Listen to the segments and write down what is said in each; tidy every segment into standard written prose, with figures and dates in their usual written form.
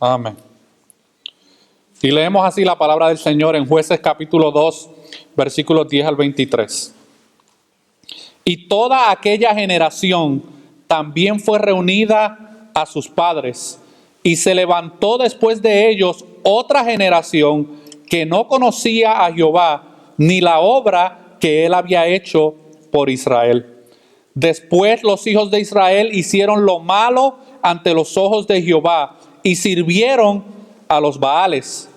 Amén. Y leemos así la palabra del Señor en Jueces capítulo 2, versículos 10 al 23. Y toda aquella generación también fue reunida a sus padres, y se levantó después de ellos otra generación que no conocía a Jehová, ni la obra que él había hecho por Israel. Después los hijos de Israel hicieron lo malo ante los ojos de Jehová y sirvieron a los Baales.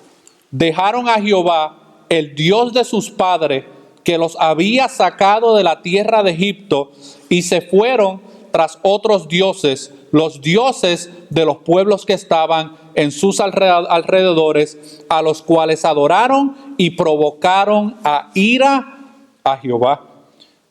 Dejaron a Jehová, el Dios de sus padres, que los había sacado de la tierra de Egipto, y se fueron tras otros dioses, los dioses de los pueblos que estaban en sus alrededores, a los cuales adoraron y provocaron a ira a Jehová.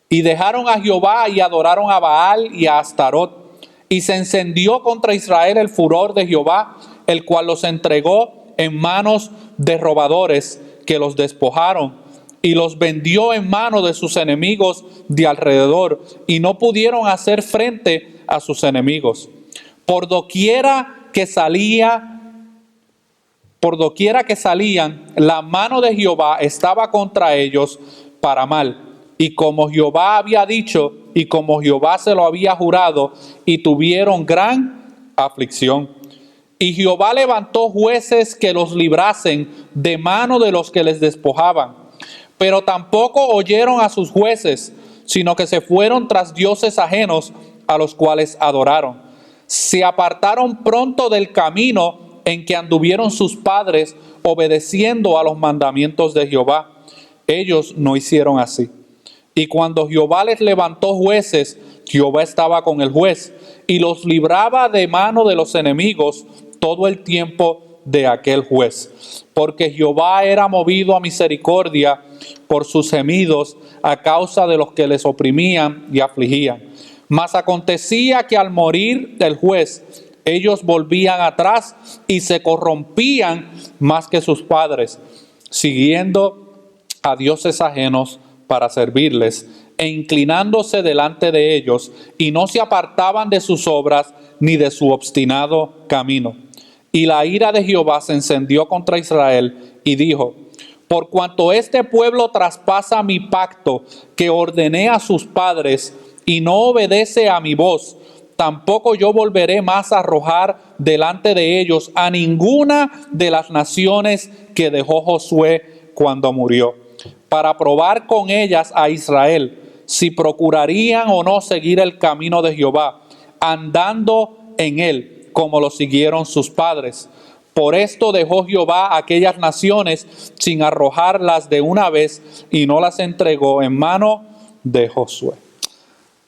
Y dejaron a Jehová y adoraron a Baal y a Astarot. Y se encendió contra Israel el furor de Jehová, el cual los entregó en manos de robadores que los despojaron, y los vendió en manos de sus enemigos de alrededor, y no pudieron hacer frente a sus enemigos. Por doquiera que salían, la mano de Jehová estaba contra ellos para mal. Y como Jehová había dicho, y como Jehová se lo había jurado, y tuvieron gran aflicción. Y Jehová levantó jueces que los librasen de mano de los que les despojaban. Pero tampoco oyeron a sus jueces, sino que se fueron tras dioses ajenos, a los cuales adoraron. Se apartaron pronto del camino en que anduvieron sus padres, obedeciendo a los mandamientos de Jehová. Ellos no hicieron así. Y cuando Jehová les levantó jueces, Jehová estaba con el juez, y los libraba de mano de los enemigos todo el tiempo de aquel juez. Porque Jehová era movido a misericordia por sus gemidos a causa de los que les oprimían y afligían. Mas acontecía que al morir el juez, ellos volvían atrás y se corrompían más que sus padres, siguiendo a dioses ajenos para servirles, e inclinándose delante de ellos, y no se apartaban de sus obras ni de su obstinado camino. Y la ira de Jehová se encendió contra Israel, y dijo: por cuanto este pueblo traspasa mi pacto que ordené a sus padres, y no obedece a mi voz, tampoco yo volveré más a arrojar delante de ellos a ninguna de las naciones que dejó Josué cuando murió, para probar con ellas a Israel, si procurarían o no seguir el camino de Jehová, andando en él, como lo siguieron sus padres. Por esto dejó Jehová aquellas naciones sin arrojarlas de una vez, y no las entregó en mano de Josué.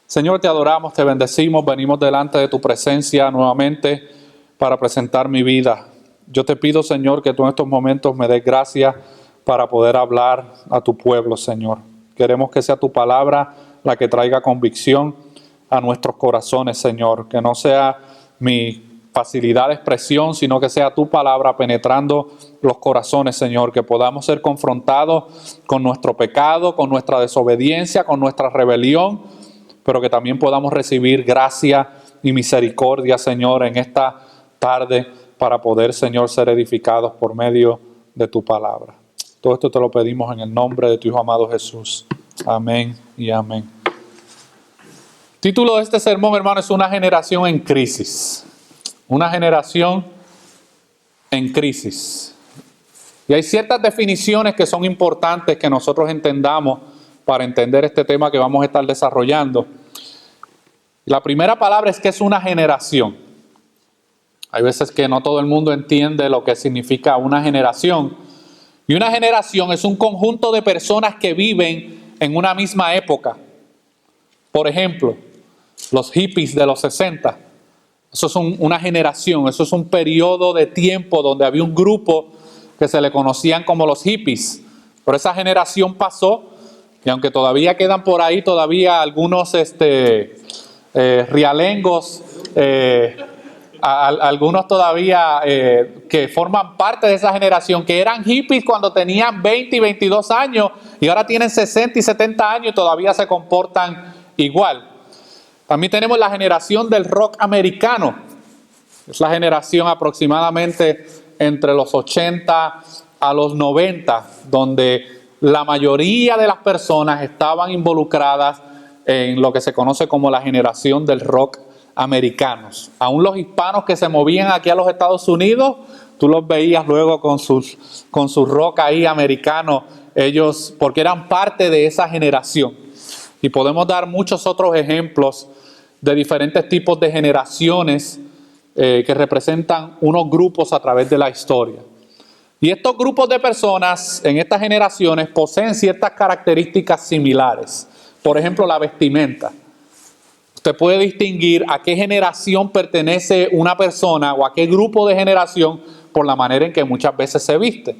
Señor, te adoramos, te bendecimos, venimos delante de tu presencia nuevamente para presentar mi vida. Yo te pido, Señor, que tú en estos momentos me des gracia para poder hablar a tu pueblo, Señor. Queremos que sea tu palabra la que traiga convicción a nuestros corazones, Señor. Que no sea mi facilidad de expresión, sino que sea tu palabra penetrando los corazones, Señor. Que podamos ser confrontados con nuestro pecado, con nuestra desobediencia, con nuestra rebelión, pero que también podamos recibir gracia y misericordia, Señor, en esta tarde para poder, Señor, ser edificados por medio de tu palabra. Todo esto te lo pedimos en el nombre de tu Hijo amado Jesús. Amén y amén. Título de este sermón, hermano, es una generación en crisis. Una generación en crisis. Y hay ciertas definiciones que son importantes que nosotros entendamos para entender este tema que vamos a estar desarrollando. La primera palabra es que es una generación. Hay veces que no todo el mundo entiende lo que significa una generación. Y una generación es un conjunto de personas que viven en una misma época. Por ejemplo, los hippies de los 60. Eso es una generación, eso es un periodo de tiempo donde había un grupo que se le conocían como los hippies. Pero esa generación pasó, y aunque todavía quedan por ahí todavía algunos rialengos, algunos todavía que forman parte de esa generación, que eran hippies cuando tenían 20 y 22 años, y ahora tienen 60 y 70 años y todavía se comportan igual. También tenemos la generación del rock americano. Es la generación aproximadamente entre los 80 a los 90, donde la mayoría de las personas estaban involucradas en lo que se conoce como la generación del rock americanos. Aún los hispanos que se movían aquí a los Estados Unidos, tú los veías luego con su rock ahí americano, ellos, porque eran parte de esa generación. Y podemos dar muchos otros ejemplos de diferentes tipos de generaciones que representan unos grupos a través de la historia. Y estos grupos de personas en estas generaciones poseen ciertas características similares. Por ejemplo, la vestimenta. Usted puede distinguir a qué generación pertenece una persona o a qué grupo de generación por la manera en que muchas veces se viste.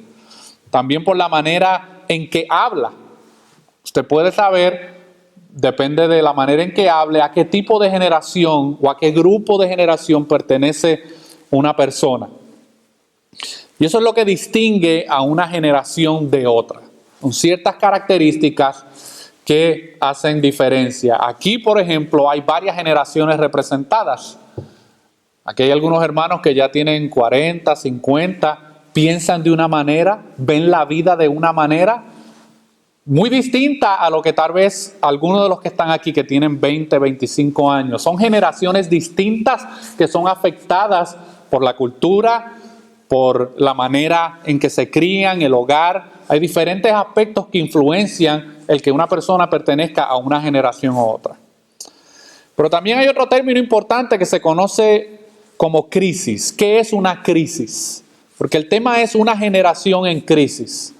También por la manera en que habla. Usted puede saber, depende de la manera en que hable, a qué tipo de generación o a qué grupo de generación pertenece una persona. Y eso es lo que distingue a una generación de otra, con ciertas características que hacen diferencia. Aquí, por ejemplo, hay varias generaciones representadas. Aquí hay algunos hermanos que ya tienen 40, 50, piensan de una manera, ven la vida de una manera muy distinta a lo que tal vez algunos de los que están aquí que tienen 20, 25 años. Son generaciones distintas que son afectadas por la cultura, por la manera en que se crían, el hogar. Hay diferentes aspectos que influencian el que una persona pertenezca a una generación u otra. Pero también hay otro término importante que se conoce como crisis. ¿Qué es una crisis? Porque el tema es una generación en crisis.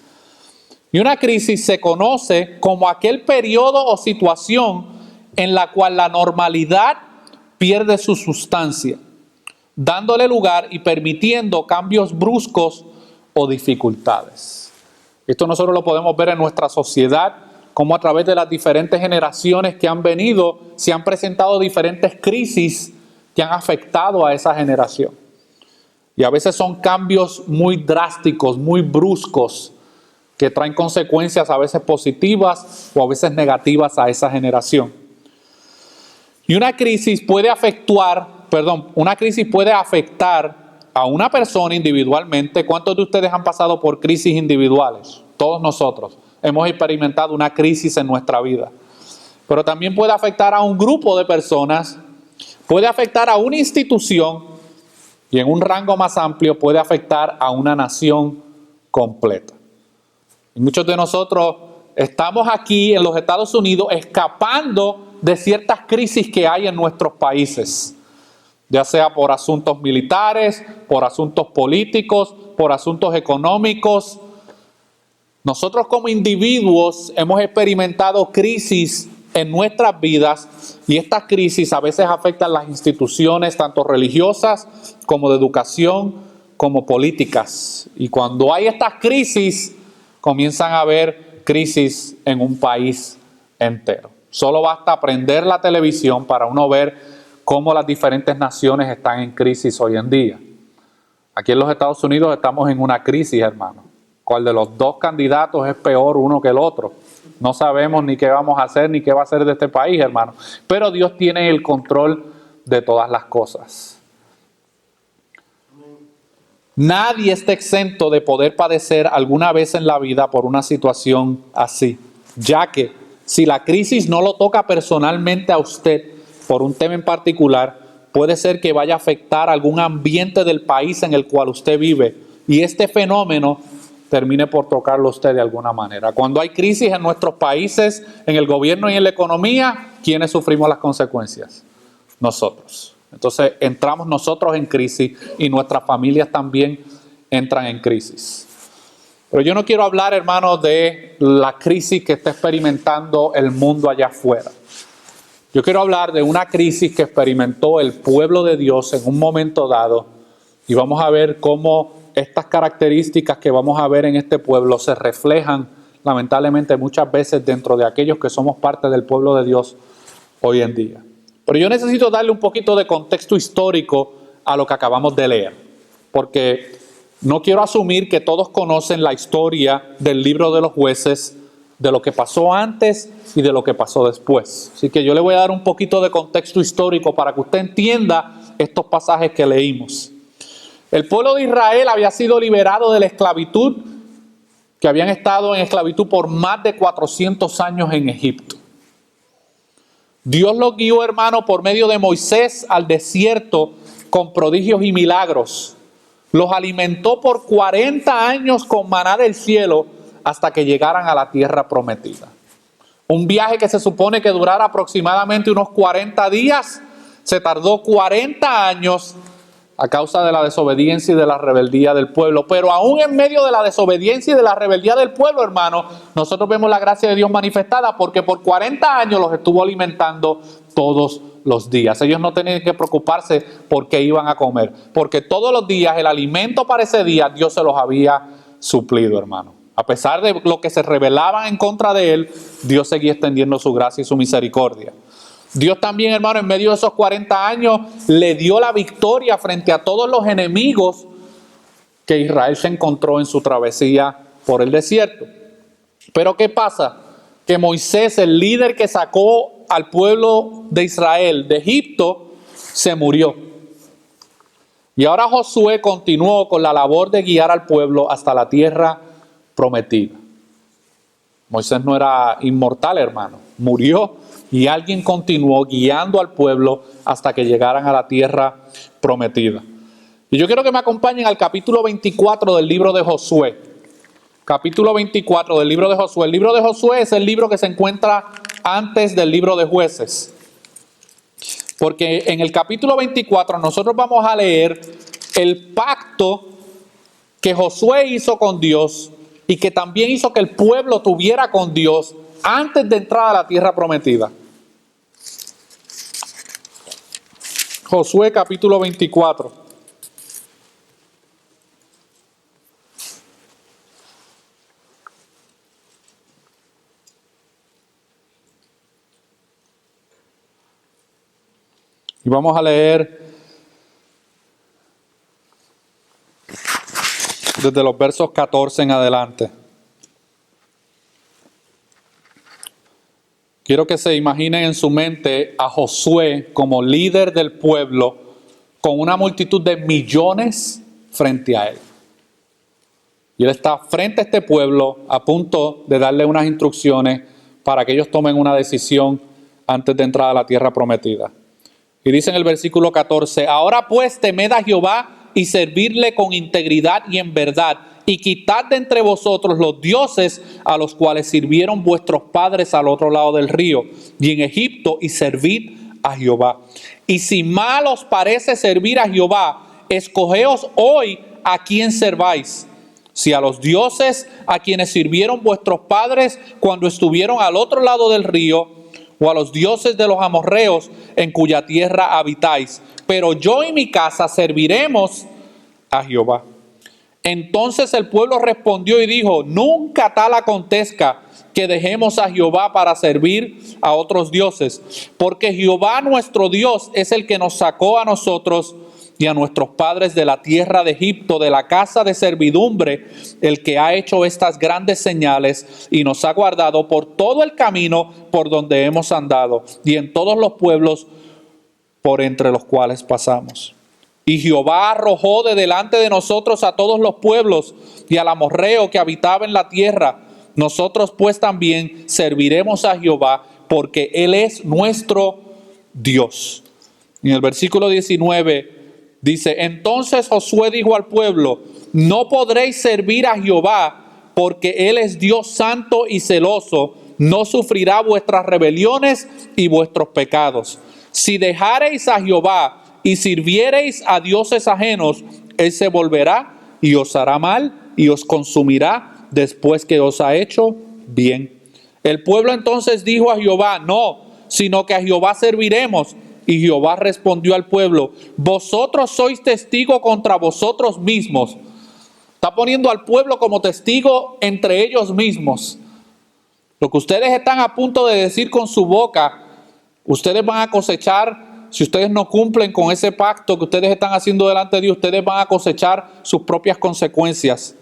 Y una crisis se conoce como aquel periodo o situación en la cual la normalidad pierde su sustancia, dándole lugar y permitiendo cambios bruscos o dificultades. Esto nosotros lo podemos ver en nuestra sociedad, como a través de las diferentes generaciones que han venido, se han presentado diferentes crisis que han afectado a esa generación. Y a veces son cambios muy drásticos, muy bruscos, que traen consecuencias a veces positivas o a veces negativas a esa generación. Y una crisis puede afectar a una persona individualmente. ¿Cuántos de ustedes han pasado por crisis individuales? Todos nosotros hemos experimentado una crisis en nuestra vida. Pero también puede afectar a un grupo de personas, puede afectar a una institución y en un rango más amplio puede afectar a una nación completa. Y muchos de nosotros estamos aquí en los Estados Unidos escapando de ciertas crisis que hay en nuestros países, ya sea por asuntos militares, por asuntos políticos, por asuntos económicos. Nosotros como individuos hemos experimentado crisis en nuestras vidas y estas crisis a veces afectan las instituciones tanto religiosas como de educación como políticas. Y cuando hay estas crisis, comienzan a haber crisis en un país entero. Solo basta prender la televisión para uno ver cómo las diferentes naciones están en crisis hoy en día. Aquí en los Estados Unidos estamos en una crisis, hermano. ¿Cuál de los dos candidatos es peor uno que el otro? No sabemos ni qué vamos a hacer ni qué va a hacer de este país, hermano. Pero Dios tiene el control de todas las cosas. Nadie está exento de poder padecer alguna vez en la vida por una situación así, ya que si la crisis no lo toca personalmente a usted por un tema en particular, puede ser que vaya a afectar algún ambiente del país en el cual usted vive y este fenómeno termine por tocarlo a usted de alguna manera. Cuando hay crisis en nuestros países, en el gobierno y en la economía, ¿quiénes sufrimos las consecuencias? Nosotros. Entonces entramos nosotros en crisis y nuestras familias también entran en crisis. Pero yo no quiero hablar, hermanos, de la crisis que está experimentando el mundo allá afuera. Yo quiero hablar de una crisis que experimentó el pueblo de Dios en un momento dado y vamos a ver cómo estas características que vamos a ver en este pueblo se reflejan lamentablemente muchas veces dentro de aquellos que somos parte del pueblo de Dios hoy en día. Pero yo necesito darle un poquito de contexto histórico a lo que acabamos de leer, porque no quiero asumir que todos conocen la historia del libro de los jueces, de lo que pasó antes y de lo que pasó después. Así que yo le voy a dar un poquito de contexto histórico para que usted entienda estos pasajes que leímos. El pueblo de Israel había sido liberado de la esclavitud, que habían estado en esclavitud por más de 400 años en Egipto. Dios los guió, hermano, por medio de Moisés al desierto con prodigios y milagros. Los alimentó por 40 años con maná del cielo hasta que llegaran a la tierra prometida. Un viaje que se supone que durara aproximadamente unos 40 días, se tardó 40 años a causa de la desobediencia y de la rebeldía del pueblo. Pero aún en medio de la desobediencia y de la rebeldía del pueblo, hermano, nosotros vemos la gracia de Dios manifestada, porque por 40 años los estuvo alimentando todos los días. Ellos no tenían que preocuparse por qué iban a comer, porque todos los días el alimento para ese día Dios se los había suplido, hermano. A pesar de lo que se rebelaban en contra de él, Dios seguía extendiendo su gracia y su misericordia. Dios también, hermano, en medio de esos 40 años, le dio la victoria frente a todos los enemigos que Israel se encontró en su travesía por el desierto. Pero ¿qué pasa? Que Moisés, el líder que sacó al pueblo de Israel de Egipto, se murió. Y ahora Josué continuó con la labor de guiar al pueblo hasta la tierra prometida. Moisés no era inmortal, hermano. Murió y alguien continuó guiando al pueblo hasta que llegaran a la tierra prometida. Y yo quiero que me acompañen al capítulo 24 del libro de Josué. Capítulo 24 del libro de Josué. El libro de Josué es el libro que se encuentra antes del libro de Jueces. Porque en el capítulo 24 nosotros vamos a leer el pacto que Josué hizo con Dios y que también hizo que el pueblo tuviera con Dios antes de entrar a la tierra prometida. Josué capítulo 24. Y vamos a leer desde los versos 14 en adelante. Quiero que se imaginen en su mente a Josué como líder del pueblo con una multitud de millones frente a él. Y él está frente a este pueblo a punto de darle unas instrucciones para que ellos tomen una decisión antes de entrar a la tierra prometida. Y dice en el versículo 14, ahora pues temed a Jehová y servirle con integridad y en verdad, y quitad de entre vosotros los dioses a los cuales sirvieron vuestros padres al otro lado del río y en Egipto, y servid a Jehová. Y si mal os parece servir a Jehová, escogeos hoy a quién serváis, si a los dioses a quienes sirvieron vuestros padres cuando estuvieron al otro lado del río, o a los dioses de los amorreos en cuya tierra habitáis. Pero yo y mi casa serviremos a Jehová. Entonces el pueblo respondió y dijo, nunca tal acontezca que dejemos a Jehová para servir a otros dioses, porque Jehová nuestro Dios es el que nos sacó a nosotros y a nuestros padres de la tierra de Egipto, de la casa de servidumbre, el que ha hecho estas grandes señales y nos ha guardado por todo el camino por donde hemos andado y en todos los pueblos por entre los cuales pasamos. Y Jehová arrojó de delante de nosotros a todos los pueblos y al amorreo que habitaba en la tierra. Nosotros pues también serviremos a Jehová, porque Él es nuestro Dios. En el versículo 19 dice, entonces Josué dijo al pueblo, no podréis servir a Jehová, porque Él es Dios santo y celoso, no sufrirá vuestras rebeliones y vuestros pecados. Si dejareis a Jehová y sirviereis a dioses ajenos, Él se volverá y os hará mal y os consumirá después que os ha hecho bien. El pueblo entonces dijo a Jehová, no, sino que a Jehová serviremos. Y Jehová respondió al pueblo, vosotros sois testigo contra vosotros mismos. Está poniendo al pueblo como testigo entre ellos mismos. Lo que ustedes están a punto de decir con su boca, ustedes van a cosechar. Si ustedes no cumplen con ese pacto que ustedes están haciendo delante de Dios, ustedes van a cosechar sus propias consecuencias.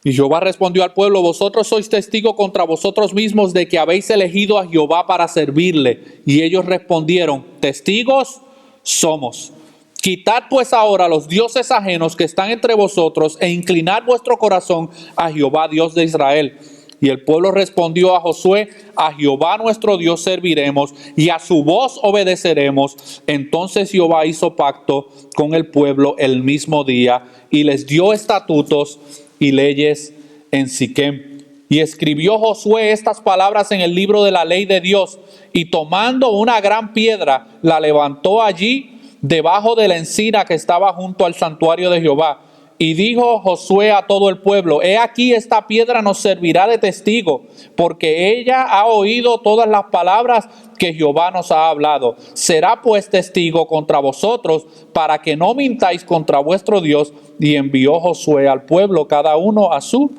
Y Jehová respondió al pueblo: vosotros sois testigos contra vosotros mismos de que habéis elegido a Jehová para servirle. Y ellos respondieron: testigos somos. Quitad pues ahora los dioses ajenos que están entre vosotros e inclinad vuestro corazón a Jehová, Dios de Israel. Y el pueblo respondió a Josué: a Jehová nuestro Dios serviremos y a su voz obedeceremos. Entonces Jehová hizo pacto con el pueblo el mismo día y les dio estatutos y leyes en Siquem. Y escribió Josué estas palabras en el libro de la ley de Dios, y tomando una gran piedra la levantó allí debajo de la encina que estaba junto al santuario de Jehová. Y dijo Josué a todo el pueblo: he aquí, esta piedra nos servirá de testigo, porque ella ha oído todas las palabras que Jehová nos ha hablado. Será pues testigo contra vosotros, para que no mintáis contra vuestro Dios. Y envió Josué al pueblo, cada uno a su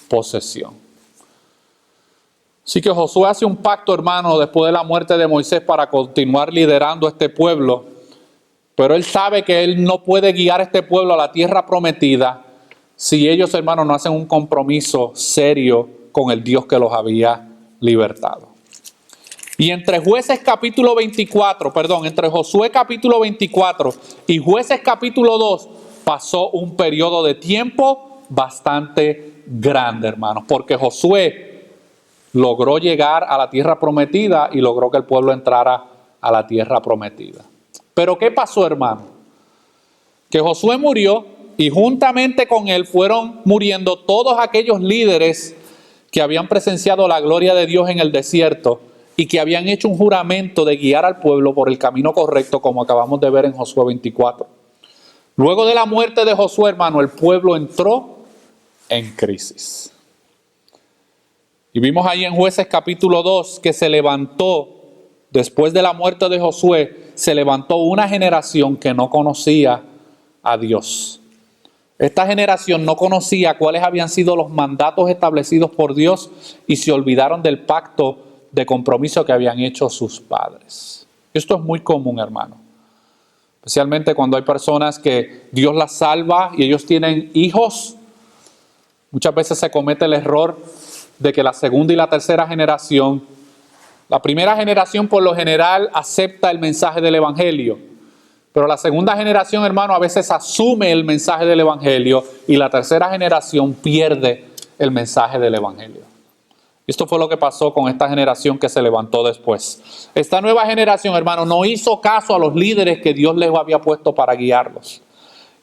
posesión. Así que Josué hace un pacto, hermano, después de la muerte de Moisés, para continuar liderando este pueblo. Pero él sabe que él no puede guiar a este pueblo a la tierra prometida si ellos, hermanos, no hacen un compromiso serio con el Dios que los había libertado. Y entre Jueces capítulo 24, entre Josué capítulo 24 y Jueces capítulo 2 pasó un periodo de tiempo bastante grande, hermanos, porque Josué logró llegar a la tierra prometida y logró que el pueblo entrara a la tierra prometida. Pero ¿qué pasó, hermano? Que Josué murió y juntamente con él fueron muriendo todos aquellos líderes que habían presenciado la gloria de Dios en el desierto y que habían hecho un juramento de guiar al pueblo por el camino correcto, como acabamos de ver en Josué 24. Luego de la muerte de Josué, hermano, el pueblo entró en crisis. Y vimos ahí en Jueces capítulo 2 que se levantó, después de la muerte de Josué, se levantó una generación que no conocía a Dios. Esta generación no conocía cuáles habían sido los mandatos establecidos por Dios y se olvidaron del pacto de compromiso que habían hecho sus padres. Esto es muy común, hermano. Especialmente cuando hay personas que Dios las salva y ellos tienen hijos. Muchas veces se comete el error de que la segunda y la tercera generación, la primera generación por lo general acepta el mensaje del evangelio, pero la segunda generación, hermano, a veces asume el mensaje del evangelio y la tercera generación pierde el mensaje del evangelio. Esto fue lo que pasó con esta generación que se levantó después. Esta nueva generación, hermano, no hizo caso a los líderes que Dios les había puesto para guiarlos.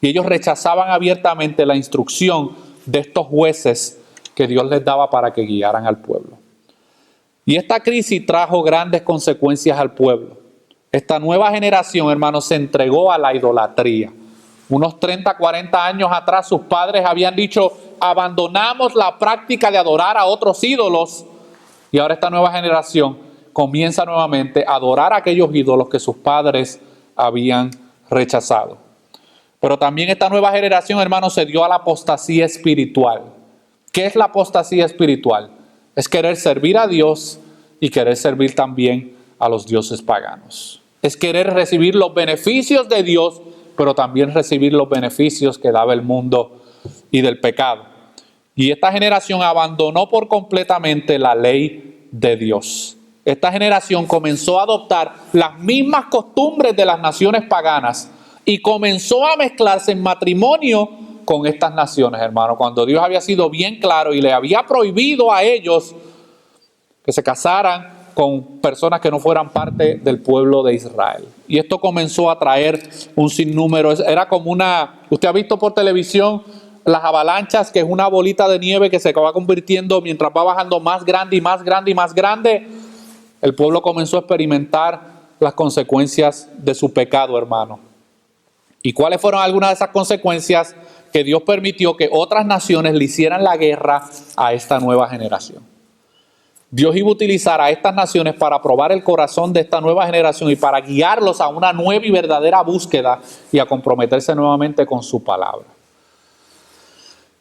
Y ellos rechazaban abiertamente la instrucción de estos jueces que Dios les daba para que guiaran al pueblo. Y esta crisis trajo grandes consecuencias al pueblo. Esta nueva generación, hermanos, se entregó a la idolatría. Unos 30, 40 años atrás sus padres habían dicho: abandonamos la práctica de adorar a otros ídolos. Y ahora esta nueva generación comienza nuevamente a adorar a aquellos ídolos que sus padres habían rechazado. Pero también esta nueva generación, hermanos, se dio a la apostasía espiritual. ¿Qué es la apostasía espiritual? Es querer servir a Dios y querer servir también a los dioses paganos. Es querer recibir los beneficios de Dios, pero también recibir los beneficios que daba el mundo y del pecado. Y esta generación abandonó por completamente la ley de Dios. Esta generación comenzó a adoptar las mismas costumbres de las naciones paganas y comenzó a mezclarse en matrimonio con estas naciones, hermano, cuando Dios había sido bien claro y le había prohibido a ellos que se casaran con personas que no fueran parte del pueblo de Israel. Y esto comenzó a traer un sinnúmero, era como usted ha visto por televisión las avalanchas, que es una bolita de nieve que se va convirtiendo mientras va bajando más grande y más grande y más grande. El pueblo comenzó a experimentar las consecuencias de su pecado, hermano. ¿Y cuáles fueron algunas de esas consecuencias? Que Dios permitió que otras naciones le hicieran la guerra a esta nueva generación. Dios iba a utilizar a estas naciones para probar el corazón de esta nueva generación y para guiarlos a una nueva y verdadera búsqueda y a comprometerse nuevamente con su palabra.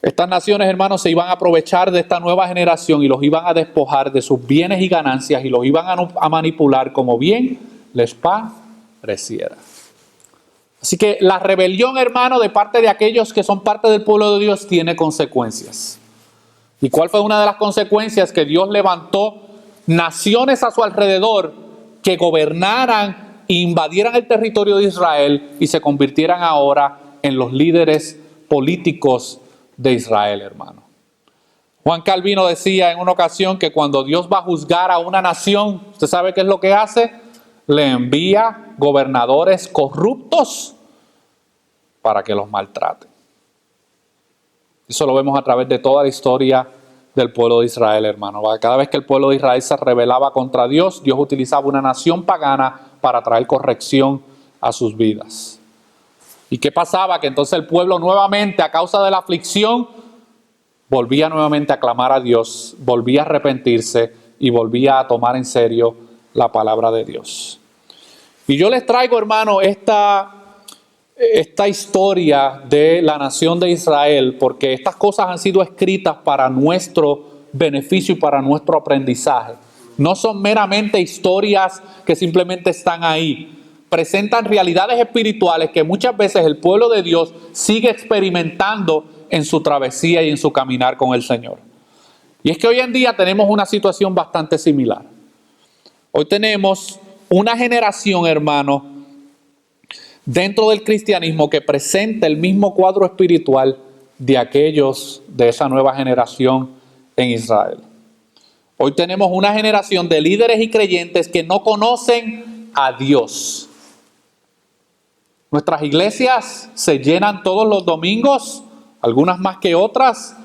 Estas naciones, hermanos, se iban a aprovechar de esta nueva generación y los iban a despojar de sus bienes y ganancias y los iban a manipular como bien les pareciera. Así que la rebelión, hermano, de parte de aquellos que son parte del pueblo de Dios tiene consecuencias. ¿Y cuál fue una de las consecuencias? Que Dios levantó naciones a su alrededor que gobernaran e invadieran el territorio de Israel y se convirtieran ahora en los líderes políticos de Israel, hermano. Juan Calvino decía en una ocasión que cuando Dios va a juzgar a una nación, ¿usted sabe qué es lo que hace? Le envía gobernadores corruptos para que los maltraten. Eso lo vemos a través de toda la historia del pueblo de Israel, hermano. Cada vez que el pueblo de Israel se rebelaba contra Dios, Dios utilizaba una nación pagana para traer corrección a sus vidas. ¿Y qué pasaba? Que entonces el pueblo nuevamente, a causa de la aflicción, volvía nuevamente a clamar a Dios, volvía a arrepentirse y volvía a tomar en serio la palabra de Dios. Y yo les traigo, hermano, esta historia de la nación de Israel, porque estas cosas han sido escritas para nuestro beneficio y para nuestro aprendizaje. No son meramente historias que simplemente están ahí. Presentan realidades espirituales que muchas veces el pueblo de Dios sigue experimentando en su travesía y en su caminar con el Señor. Y es que hoy en día tenemos una situación bastante similar. Hoy tenemos una generación, hermano, dentro del cristianismo que presenta el mismo cuadro espiritual de aquellos de esa nueva generación en Israel. Hoy tenemos una generación de líderes y creyentes que no conocen a Dios. Nuestras iglesias se llenan todos los domingos, algunas más que otras.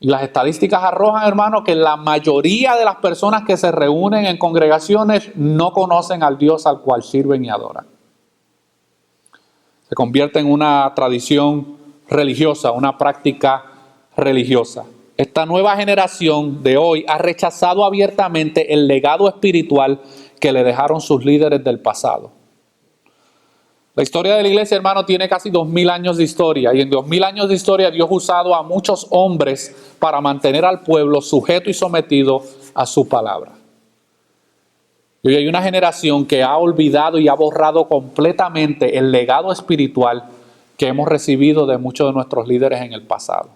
Y las estadísticas arrojan, hermano, que la mayoría de las personas que se reúnen en congregaciones no conocen al Dios al cual sirven y adoran. Se convierte en una tradición religiosa, una práctica religiosa. Esta nueva generación de hoy ha rechazado abiertamente el legado espiritual que le dejaron sus líderes del pasado. La historia de la iglesia, hermano, tiene casi 2000 años de historia, y en 2000 años de historia Dios ha usado a muchos hombres para mantener al pueblo sujeto y sometido a su palabra. Y hoy hay una generación que ha olvidado y ha borrado completamente el legado espiritual que hemos recibido de muchos de nuestros líderes en el pasado.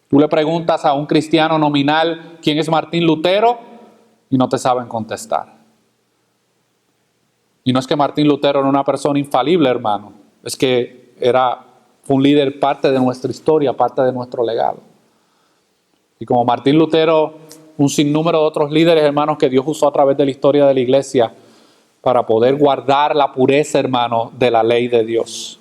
Tú le preguntas a un cristiano nominal quién es Martín Lutero y no te saben contestar. Y no es que Martín Lutero era una persona infalible, hermano. Es que fue un líder, parte de nuestra historia, parte de nuestro legado. Y como Martín Lutero, un sinnúmero de otros líderes, hermanos, que Dios usó a través de la historia de la iglesia para poder guardar la pureza, hermano, de la ley de Dios.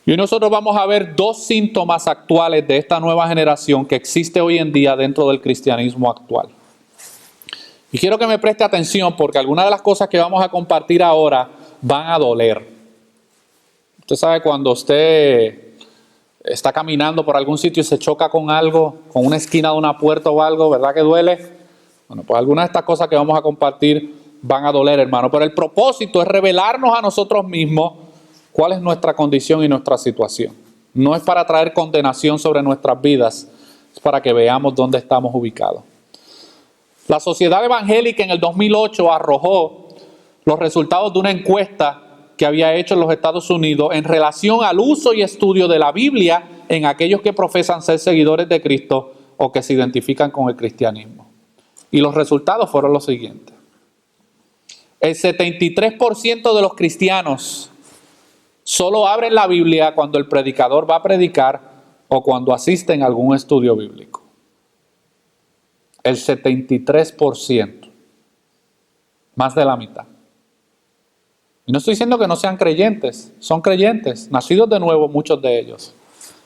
Y hoy nosotros vamos a ver dos síntomas actuales de esta nueva generación que existe hoy en día dentro del cristianismo actual. Y quiero que me preste atención porque algunas de las cosas que vamos a compartir ahora van a doler. Usted sabe cuando usted está caminando por algún sitio y se choca con algo, con una esquina de una puerta o algo, ¿verdad que duele? Bueno, pues algunas de estas cosas que vamos a compartir van a doler, hermano. Pero el propósito es revelarnos a nosotros mismos cuál es nuestra condición y nuestra situación. No es para traer condenación sobre nuestras vidas, es para que veamos dónde estamos ubicados. La Sociedad Evangélica en el 2008 arrojó los resultados de una encuesta que había hecho en los Estados Unidos en relación al uso y estudio de la Biblia en aquellos que profesan ser seguidores de Cristo o que se identifican con el cristianismo. Y los resultados fueron los siguientes. El 73% de los cristianos solo abren la Biblia cuando el predicador va a predicar o cuando asisten a algún estudio bíblico. El 73%, más de la mitad. Y no estoy diciendo que no sean creyentes, son creyentes, nacidos de nuevo muchos de ellos.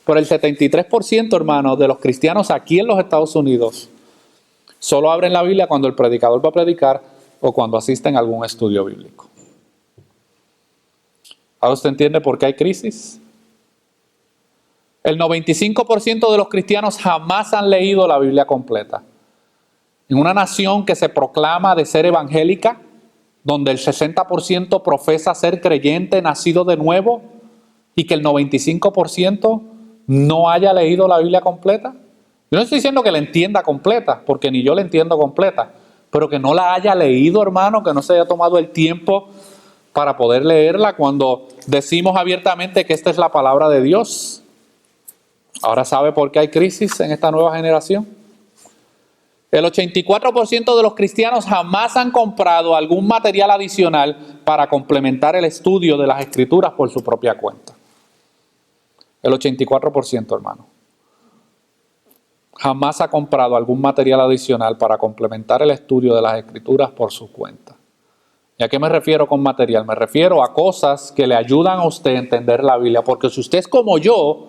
Pero el 73%, hermanos, de los cristianos aquí en los Estados Unidos solo abren la Biblia cuando el predicador va a predicar o cuando asisten a algún estudio bíblico. ¿Ahora usted entiende por qué hay crisis? El 95% de los cristianos jamás han leído la Biblia completa. En una nación que se proclama de ser evangélica, donde el 60% profesa ser creyente, nacido de nuevo, y que el 95% no haya leído la Biblia completa. Yo no estoy diciendo que la entienda completa, porque ni yo la entiendo completa, pero que no la haya leído, hermano, que no se haya tomado el tiempo para poder leerla cuando decimos abiertamente que esta es la palabra de Dios. Ahora sabe por qué hay crisis en esta nueva generación. El 84% de los cristianos jamás han comprado algún material adicional para complementar el estudio de las Escrituras por su propia cuenta. El 84%, hermano. Jamás ha comprado algún material adicional para complementar el estudio de las Escrituras por su cuenta. ¿Y a qué me refiero con material? Me refiero a cosas que le ayudan a usted a entender la Biblia, porque si usted es como yo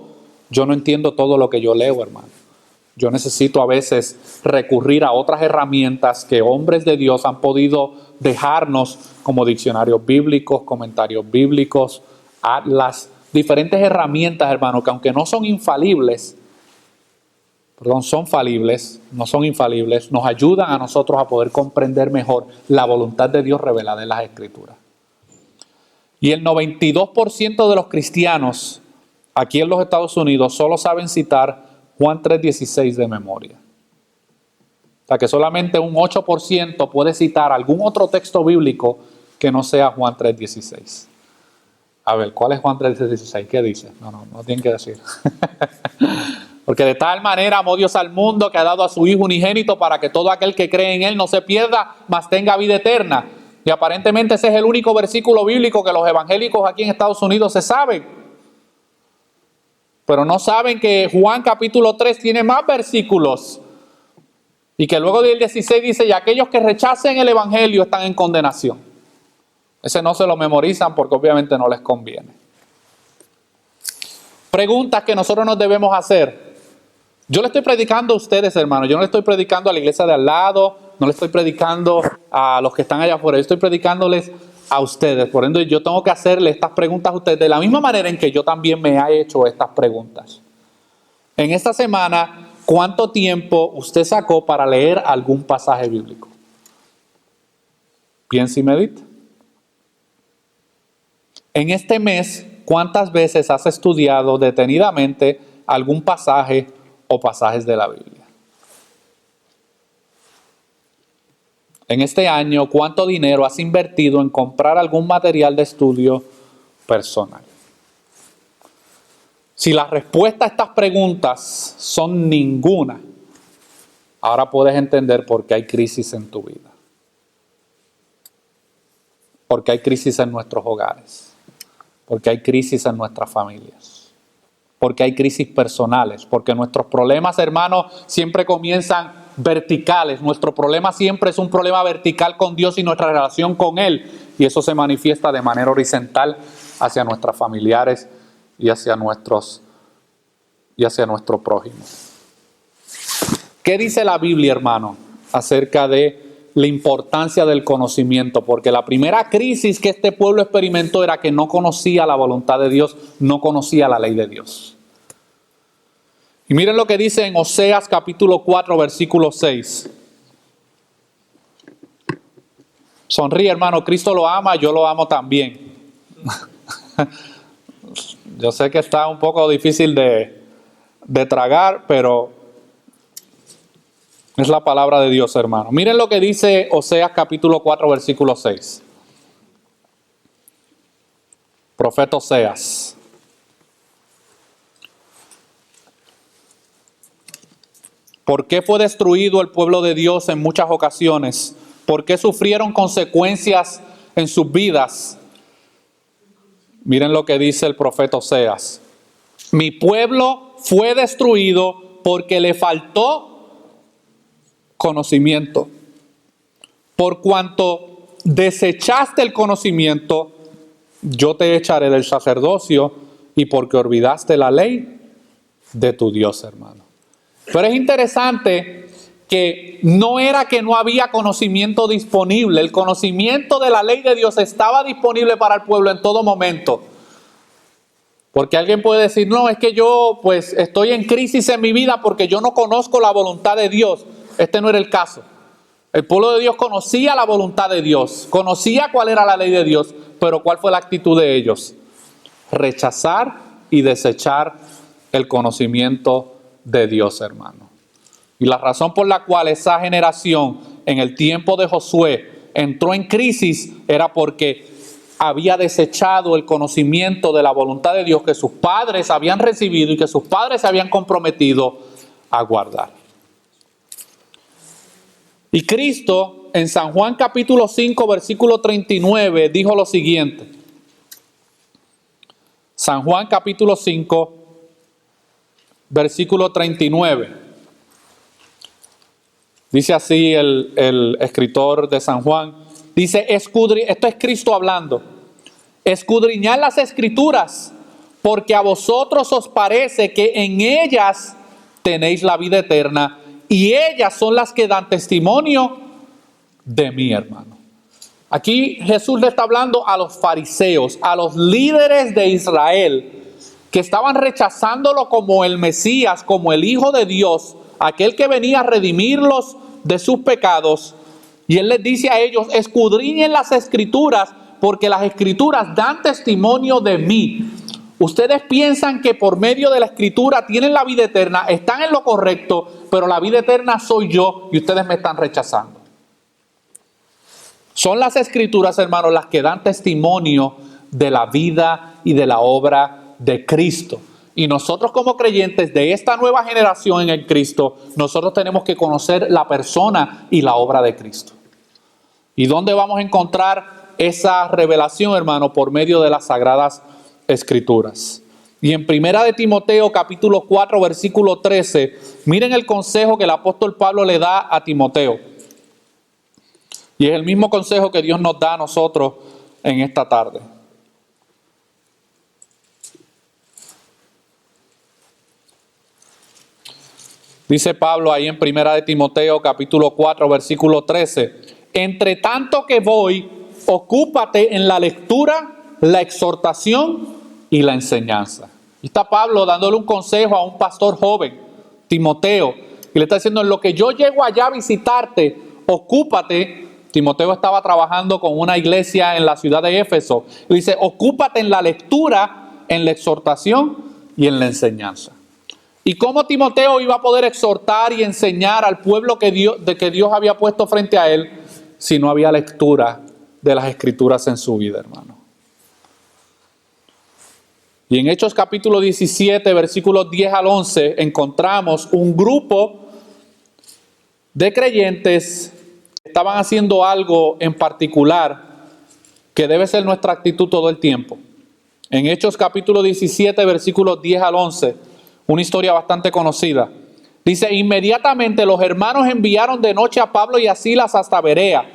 no entiendo todo lo que yo leo, hermano. Yo necesito a veces recurrir a otras herramientas que hombres de Dios han podido dejarnos, como diccionarios bíblicos, comentarios bíblicos, atlas, diferentes herramientas, hermano, que aunque no son infalibles, son falibles, no son infalibles, nos ayudan a nosotros a poder comprender mejor la voluntad de Dios revelada en las Escrituras. Y el 92% de los cristianos aquí en los Estados Unidos solo saben citar Juan 3:16 de memoria. O sea que solamente un 8% puede citar algún otro texto bíblico que no sea Juan 3:16. A ver, ¿cuál es Juan 3:16? ¿Qué dice? No tienen que decir. Porque de tal manera amó Dios al mundo que ha dado a su Hijo unigénito para que todo aquel que cree en Él no se pierda, mas tenga vida eterna. Y aparentemente ese es el único versículo bíblico que los evangélicos aquí en Estados Unidos se saben. Pero no saben que Juan capítulo 3 tiene más versículos. Y que luego del 16 dice, y aquellos que rechacen el evangelio están en condenación. Ese no se lo memorizan porque obviamente no les conviene. Preguntas que nosotros nos debemos hacer. Yo le estoy predicando a ustedes, hermanos. Yo no le estoy predicando a la iglesia de al lado. No le estoy predicando a los que están allá afuera. Yo estoy predicándoles a ustedes. Por ende, yo tengo que hacerle estas preguntas a ustedes de la misma manera en que yo también me he hecho estas preguntas. En esta semana, ¿cuánto tiempo usted sacó para leer algún pasaje bíblico? Piensa y medita. En este mes, ¿cuántas veces has estudiado detenidamente algún pasaje o pasajes de la Biblia? En este año, ¿cuánto dinero has invertido en comprar algún material de estudio personal? Si la respuesta a estas preguntas son ninguna, ahora puedes entender por qué hay crisis en tu vida. Porque hay crisis en nuestros hogares. Porque hay crisis en nuestras familias. Porque hay crisis personales. Porque nuestros problemas, hermanos, siempre comienzan verticales. Nuestro problema siempre es un problema vertical con Dios y nuestra relación con Él. Y eso se manifiesta de manera horizontal hacia nuestros familiares y hacia nuestro prójimo. ¿Qué dice la Biblia, hermano, acerca de la importancia del conocimiento? Porque la primera crisis que este pueblo experimentó era que no conocía la voluntad de Dios, no conocía la ley de Dios. Y miren lo que dice en Oseas capítulo 4, versículo 6. Sonríe, hermano, Cristo lo ama, yo lo amo también. Yo sé que está un poco difícil de tragar, pero es la palabra de Dios, hermano. Miren lo que dice Oseas capítulo 4, versículo 6. Profeta Oseas. ¿Por qué fue destruido el pueblo de Dios en muchas ocasiones? ¿Por qué sufrieron consecuencias en sus vidas? Miren lo que dice el profeta Oseas. Mi pueblo fue destruido porque le faltó conocimiento. Por cuanto desechaste el conocimiento, yo te echaré del sacerdocio, y porque olvidaste la ley de tu Dios, hermano. Pero es interesante que no era que no había conocimiento disponible. El conocimiento de la ley de Dios estaba disponible para el pueblo en todo momento. Porque alguien puede decir, no, es que yo pues estoy en crisis en mi vida porque yo no conozco la voluntad de Dios. Este no era el caso. El pueblo de Dios conocía la voluntad de Dios, conocía cuál era la ley de Dios, pero ¿cuál fue la actitud de ellos? Rechazar y desechar el conocimiento de Dios, hermano. Y la razón por la cual esa generación en el tiempo de Josué entró en crisis era porque había desechado el conocimiento de la voluntad de Dios que sus padres habían recibido y que sus padres se habían comprometido a guardar. Y Cristo en San Juan capítulo 5 versículo 39 dijo lo siguiente. San Juan capítulo 5 versículo 39. Dice así el escritor de San Juan. Dice, esto es Cristo hablando. Escudriñad las escrituras, porque a vosotros os parece que en ellas tenéis la vida eterna, y ellas son las que dan testimonio de mí, hermano. Aquí Jesús le está hablando a los fariseos, a los líderes de Israel, que estaban rechazándolo como el Mesías, como el Hijo de Dios, aquel que venía a redimirlos de sus pecados. Y Él les dice a ellos, escudriñen las escrituras, porque las escrituras dan testimonio de mí. Ustedes piensan que por medio de la escritura tienen la vida eterna, están en lo correcto, pero la vida eterna soy yo y ustedes me están rechazando. Son las escrituras, hermanos, las que dan testimonio de la vida y de la obra de Cristo. Y nosotros como creyentes de esta nueva generación en el Cristo, nosotros tenemos que conocer la persona y la obra de Cristo. ¿Y dónde vamos a encontrar esa revelación, hermano? Por medio de las Sagradas Escrituras. Y en Primera de Timoteo capítulo 4 versículo 13, miren el consejo que el apóstol Pablo le da a Timoteo. Y es el mismo consejo que Dios nos da a nosotros en esta tarde. Dice Pablo ahí en Primera de Timoteo capítulo 4 versículo 13. Entre tanto que voy, ocúpate en la lectura, la exhortación y la enseñanza. Y está Pablo dándole un consejo a un pastor joven, Timoteo, y le está diciendo, en lo que yo llego allá a visitarte, ocúpate. Timoteo estaba trabajando con una iglesia en la ciudad de Éfeso. Y dice, ocúpate en la lectura, en la exhortación y en la enseñanza. ¿Y cómo Timoteo iba a poder exhortar y enseñar al pueblo que Dios había puesto frente a él si no había lectura de las Escrituras en su vida, hermano? Y en Hechos capítulo 17, versículos 10 al 11, encontramos un grupo de creyentes que estaban haciendo algo en particular que debe ser nuestra actitud todo el tiempo. En Hechos capítulo 17, versículos 10 al 11, una historia bastante conocida. Dice, inmediatamente los hermanos enviaron de noche a Pablo y a Silas hasta Berea.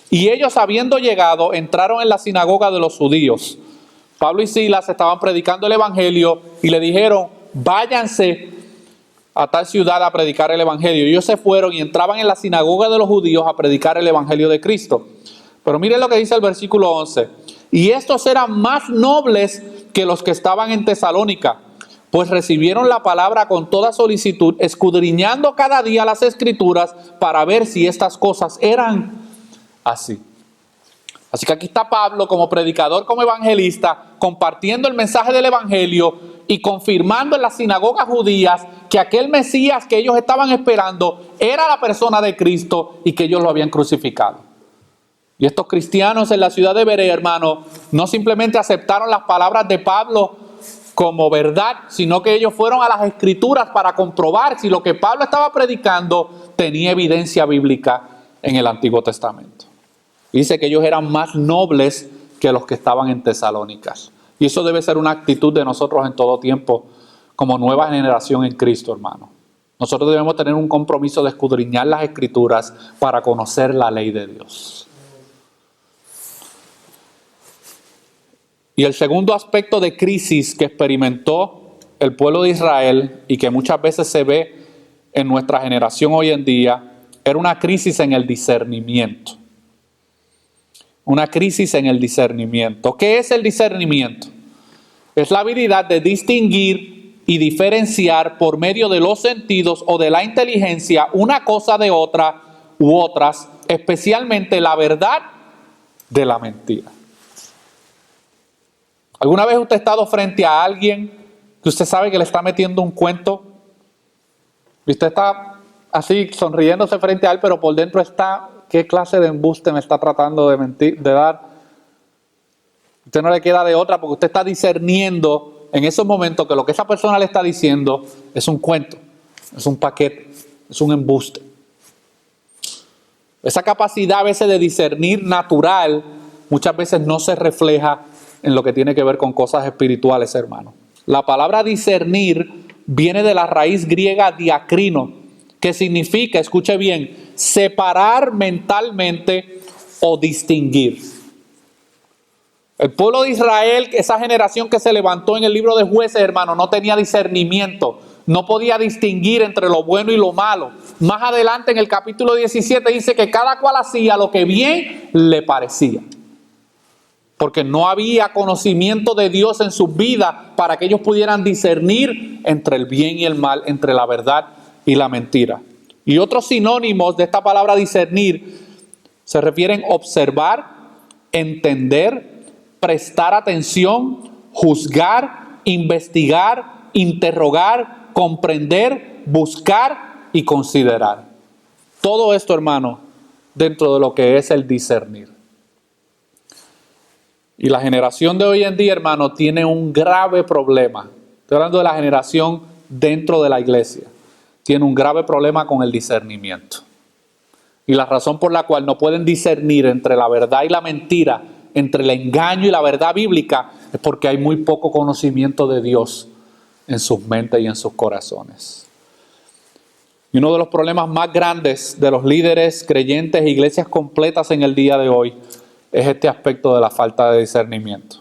Y ellos, habiendo llegado, entraron en la sinagoga de los judíos. Pablo y Silas estaban predicando el evangelio y le dijeron, váyanse a tal ciudad a predicar el evangelio. Y ellos se fueron y entraban en la sinagoga de los judíos a predicar el evangelio de Cristo. Pero miren lo que dice el versículo 11. Y estos eran más nobles que los que estaban en Tesalónica, pues recibieron la palabra con toda solicitud, escudriñando cada día las Escrituras para ver si estas cosas eran así. Así que aquí está Pablo como predicador, como evangelista, compartiendo el mensaje del evangelio y confirmando en las sinagogas judías que aquel Mesías que ellos estaban esperando era la persona de Cristo y que ellos lo habían crucificado. Y estos cristianos en la ciudad de Berea, hermano, no simplemente aceptaron las palabras de Pablo como verdad, sino que ellos fueron a las Escrituras para comprobar si lo que Pablo estaba predicando tenía evidencia bíblica en el Antiguo Testamento. Dice que ellos eran más nobles que los que estaban en Tesalónicas. Y eso debe ser una actitud de nosotros en todo tiempo como nueva generación en Cristo, hermano. Nosotros debemos tener un compromiso de escudriñar las Escrituras para conocer la ley de Dios. Y el segundo aspecto de crisis que experimentó el pueblo de Israel y que muchas veces se ve en nuestra generación hoy en día, era una crisis en el discernimiento. Una crisis en el discernimiento. ¿Qué es el discernimiento? Es la habilidad de distinguir y diferenciar por medio de los sentidos o de la inteligencia una cosa de otra u otras, especialmente la verdad de la mentira. ¿Alguna vez usted ha estado frente a alguien que usted sabe que le está metiendo un cuento? Y usted está así sonriéndose frente a él, pero por dentro está, ¿qué clase de embuste me está tratando de mentir, de dar? Usted no le queda de otra porque usted está discerniendo en esos momentos que lo que esa persona le está diciendo es un cuento, es un paquete, es un embuste. Esa capacidad a veces de discernir natural muchas veces no se refleja en lo que tiene que ver con cosas espirituales, hermano. La palabra discernir viene de la raíz griega diacrino, que significa, escuche bien, separar mentalmente o distinguir. El pueblo de Israel, esa generación que se levantó en el libro de Jueces, hermano, no tenía discernimiento, no podía distinguir entre lo bueno y lo malo. Más adelante en el capítulo 17 dice que cada cual hacía lo que bien le parecía. Porque no había conocimiento de Dios en sus vidas para que ellos pudieran discernir entre el bien y el mal, entre la verdad y la mentira. Y otros sinónimos de esta palabra discernir se refieren a observar, entender, prestar atención, juzgar, investigar, interrogar, comprender, buscar y considerar. Todo esto, hermano, dentro de lo que es el discernir. Y la generación de hoy en día, hermano, tiene un grave problema. Estoy hablando de la generación dentro de la iglesia. Tiene un grave problema con el discernimiento. Y la razón por la cual no pueden discernir entre la verdad y la mentira, entre el engaño y la verdad bíblica, es porque hay muy poco conocimiento de Dios en sus mentes y en sus corazones. Y uno de los problemas más grandes de los líderes, creyentes e iglesias completas en el día de hoy es este aspecto de la falta de discernimiento.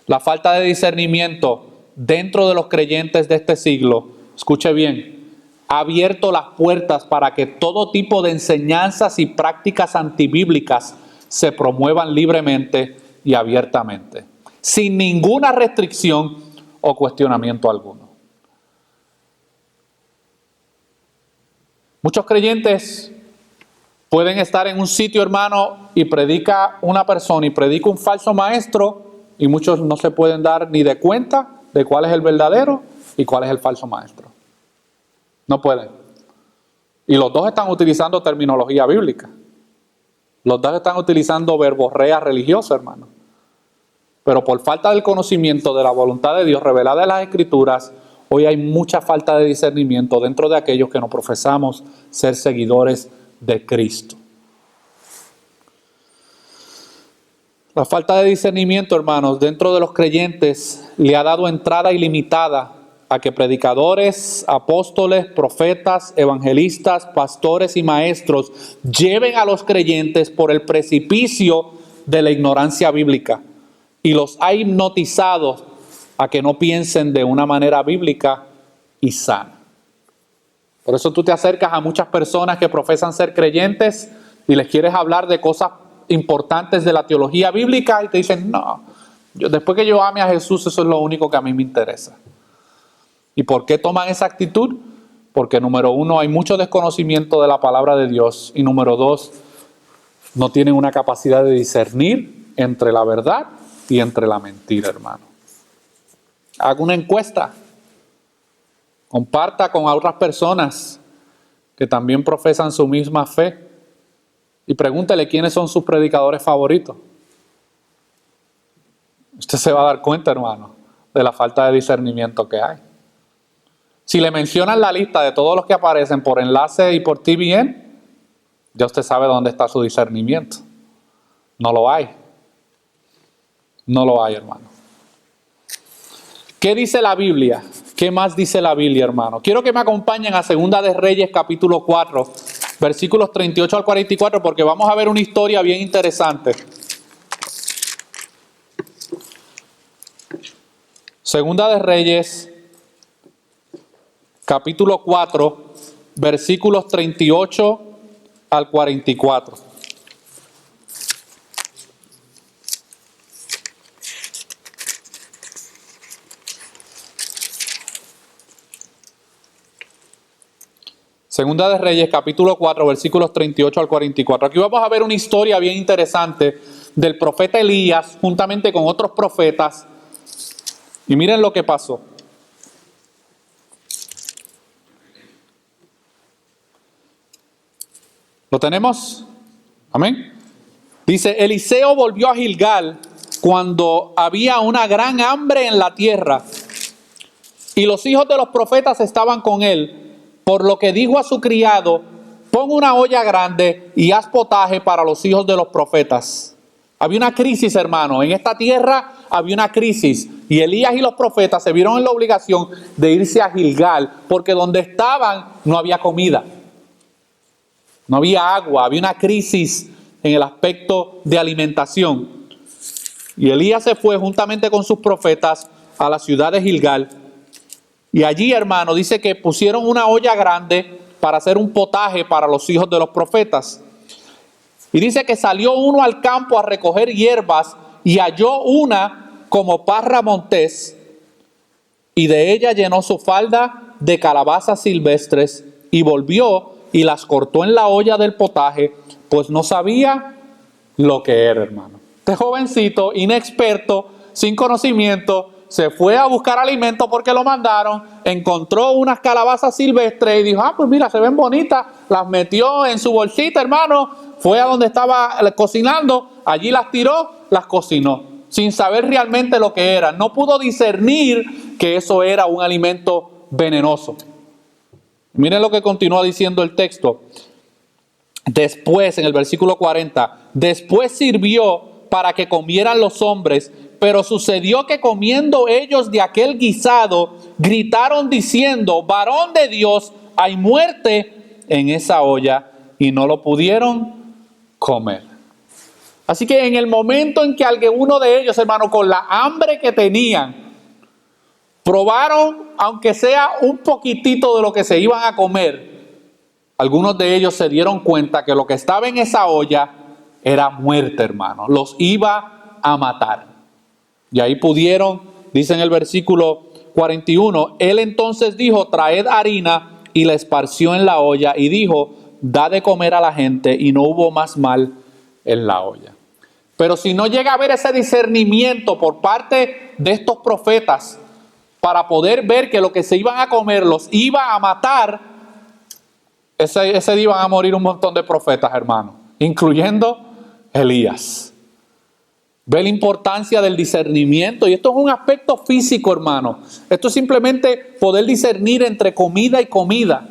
La falta de discernimiento dentro de los creyentes de este siglo, escuche bien, ha abierto las puertas para que todo tipo de enseñanzas y prácticas antibíblicas se promuevan libremente y abiertamente, sin ninguna restricción o cuestionamiento alguno. Muchos creyentes pueden estar en un sitio, hermano, y predica una persona y predica un falso maestro, y muchos no se pueden dar ni de cuenta de cuál es el verdadero y cuál es el falso maestro. No pueden. Y los dos están utilizando terminología bíblica. Los dos están utilizando verborrea religiosa, hermano. Pero por falta del conocimiento de la voluntad de Dios revelada en las Escrituras, hoy hay mucha falta de discernimiento dentro de aquellos que no profesamos ser seguidores de Cristo. La falta de discernimiento, hermanos, dentro de los creyentes le ha dado entrada ilimitada a que predicadores, apóstoles, profetas, evangelistas, pastores y maestros lleven a los creyentes por el precipicio de la ignorancia bíblica y los ha hipnotizado a que no piensen de una manera bíblica y sana. Por eso tú te acercas a muchas personas que profesan ser creyentes y les quieres hablar de cosas importantes de la teología bíblica y te dicen, no, después que yo ame a Jesús, eso es lo único que a mí me interesa. ¿Y por qué toman esa actitud? Porque número uno, hay mucho desconocimiento de la palabra de Dios y número dos, no tienen una capacidad de discernir entre la verdad y entre la mentira, hermano. Haga una encuesta. Comparta con otras personas que también profesan su misma fe y pregúntele quiénes son sus predicadores favoritos. Usted se va a dar cuenta, hermano, de la falta de discernimiento que hay. Si le mencionan la lista de todos los que aparecen por enlace y por TVN, ya usted sabe dónde está su discernimiento. No lo hay. No lo hay, hermano. ¿Qué dice la Biblia? ¿Qué más dice la Biblia, hermano? Quiero que me acompañen a Segunda de Reyes, capítulo 4, versículos 38 al 44, porque vamos a ver una historia bien interesante. Segunda de Reyes, capítulo 4, versículos 38 al 44. Segunda de Reyes, capítulo 4, versículos 38 al 44. Aquí vamos a ver una historia bien interesante del profeta Elías juntamente con otros profetas. Y miren lo que pasó. ¿Lo tenemos? Amén. Dice, Eliseo volvió a Gilgal cuando había una gran hambre en la tierra y los hijos de los profetas estaban con él, por lo que dijo a su criado: pon una olla grande y haz potaje para los hijos de los profetas. Había una crisis, hermano. En esta tierra había una crisis. Y Elías y los profetas se vieron en la obligación de irse a Gilgal, porque donde estaban no había comida. No había agua. Había una crisis en el aspecto de alimentación. Y Elías se fue juntamente con sus profetas a la ciudad de Gilgal. Y allí, hermano, dice que pusieron una olla grande para hacer un potaje para los hijos de los profetas. Y dice que salió uno al campo a recoger hierbas y halló una como parra montés, y de ella llenó su falda de calabazas silvestres y volvió y las cortó en la olla del potaje, pues no sabía lo que era, hermano. Este jovencito, inexperto, sin conocimiento, se fue a buscar alimento porque lo mandaron, encontró unas calabazas silvestres y dijo: pues mira, se ven bonitas, las metió en su bolsita, hermano, fue a donde estaba cocinando, allí las tiró, las cocinó, sin saber realmente lo que era. No pudo discernir que eso era un alimento venenoso. Miren lo que continúa diciendo el texto. Después, en el versículo 40, después sirvió para que comieran los hombres, pero sucedió que comiendo ellos de aquel guisado, gritaron diciendo: varón de Dios, hay muerte en esa olla, y no lo pudieron comer. Así que en el momento en que alguno de ellos, hermano, con la hambre que tenían, probaron, aunque sea un poquitito de lo que se iban a comer, algunos de ellos se dieron cuenta que lo que estaba en esa olla era muerte, hermano. Los iba a matar. Y ahí pudieron, dice en el versículo 41, él entonces dijo: traed harina, y la esparció en la olla, y dijo: da de comer a la gente, y no hubo más mal en la olla. Pero si no llega a haber ese discernimiento por parte de estos profetas para poder ver que lo que se iban a comer los iba a matar, ese día iban a morir un montón de profetas, hermano, incluyendo Elías. Ve la importancia del discernimiento, y esto es un aspecto físico, hermano. Esto es simplemente poder discernir entre comida y comida.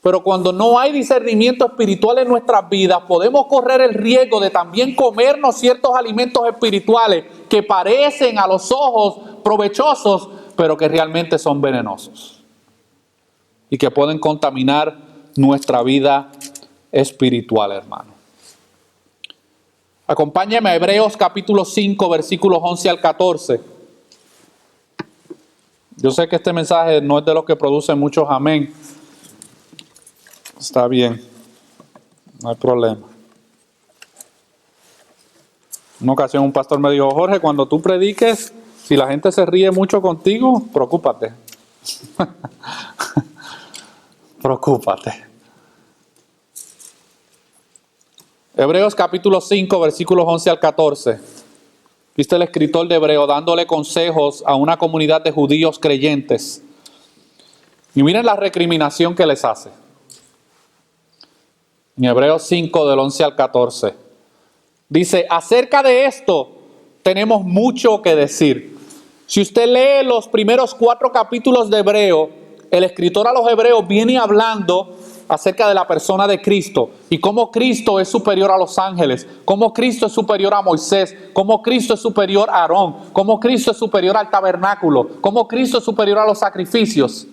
Pero cuando no hay discernimiento espiritual en nuestras vidas, podemos correr el riesgo de también comernos ciertos alimentos espirituales que parecen a los ojos provechosos, pero que realmente son venenosos y que pueden contaminar nuestra vida espiritual, hermano. Acompáñame a Hebreos capítulo 5, versículos 11 al 14. Yo sé que este mensaje no es de los que producen muchos amén. Está bien, no hay problema. Una ocasión un pastor me dijo: Jorge, cuando tú prediques, si la gente se ríe mucho contigo, preocúpate. Preocúpate. Hebreos capítulo 5, versículos 11 al 14. Viste el escritor de Hebreo dándole consejos a una comunidad de judíos creyentes. Y miren la recriminación que les hace. En Hebreos 5, del 11 al 14. Dice: acerca de esto tenemos mucho que decir. Si usted lee los primeros 4 capítulos de Hebreo, el escritor a los hebreos viene hablando acerca de la persona de Cristo y cómo Cristo es superior a los ángeles, cómo Cristo es superior a Moisés, cómo Cristo es superior a Aarón, cómo Cristo es superior al tabernáculo, cómo Cristo es superior a los sacrificios.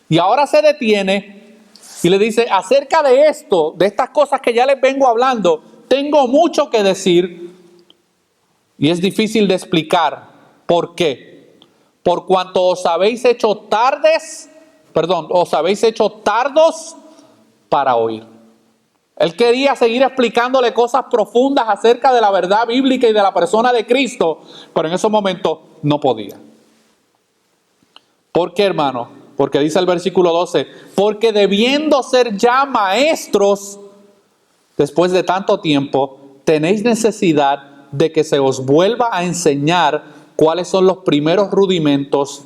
Y ahora se detiene y le dice: acerca de esto, de estas cosas que ya les vengo hablando, tengo mucho que decir, y es difícil de explicar. ¿Por qué? Por cuanto os habéis hecho tardos para oír. Él quería seguir explicándole cosas profundas acerca de la verdad bíblica y de la persona de Cristo, pero en esos momentos no podía. ¿Por qué, hermano? Porque dice el versículo 12, porque debiendo ser ya maestros, después de tanto tiempo, tenéis necesidad de que se os vuelva a enseñar cuáles son los primeros rudimentos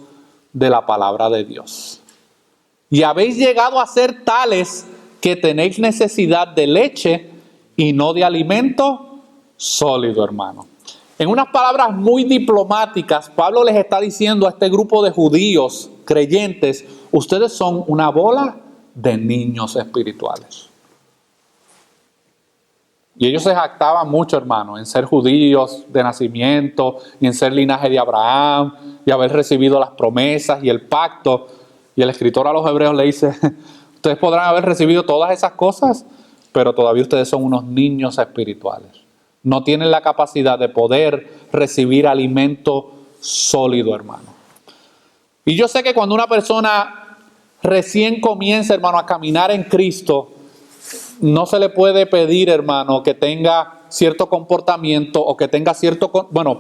de la palabra de Dios. Y habéis llegado a ser tales que tenéis necesidad de leche y no de alimento sólido, hermano. En unas palabras muy diplomáticas, Pablo les está diciendo a este grupo de judíos creyentes, ustedes son una bola de niños espirituales. Y ellos se jactaban mucho, hermano, en ser judíos de nacimiento y en ser linaje de Abraham y haber recibido las promesas y el pacto. Y el escritor a los hebreos le dice, ustedes podrán haber recibido todas esas cosas, pero todavía ustedes son unos niños espirituales. No tienen la capacidad de poder recibir alimento sólido, hermano. Y yo sé que cuando una persona recién comienza, hermano, a caminar en Cristo, no se le puede pedir, hermano, que tenga cierto comportamiento o que tenga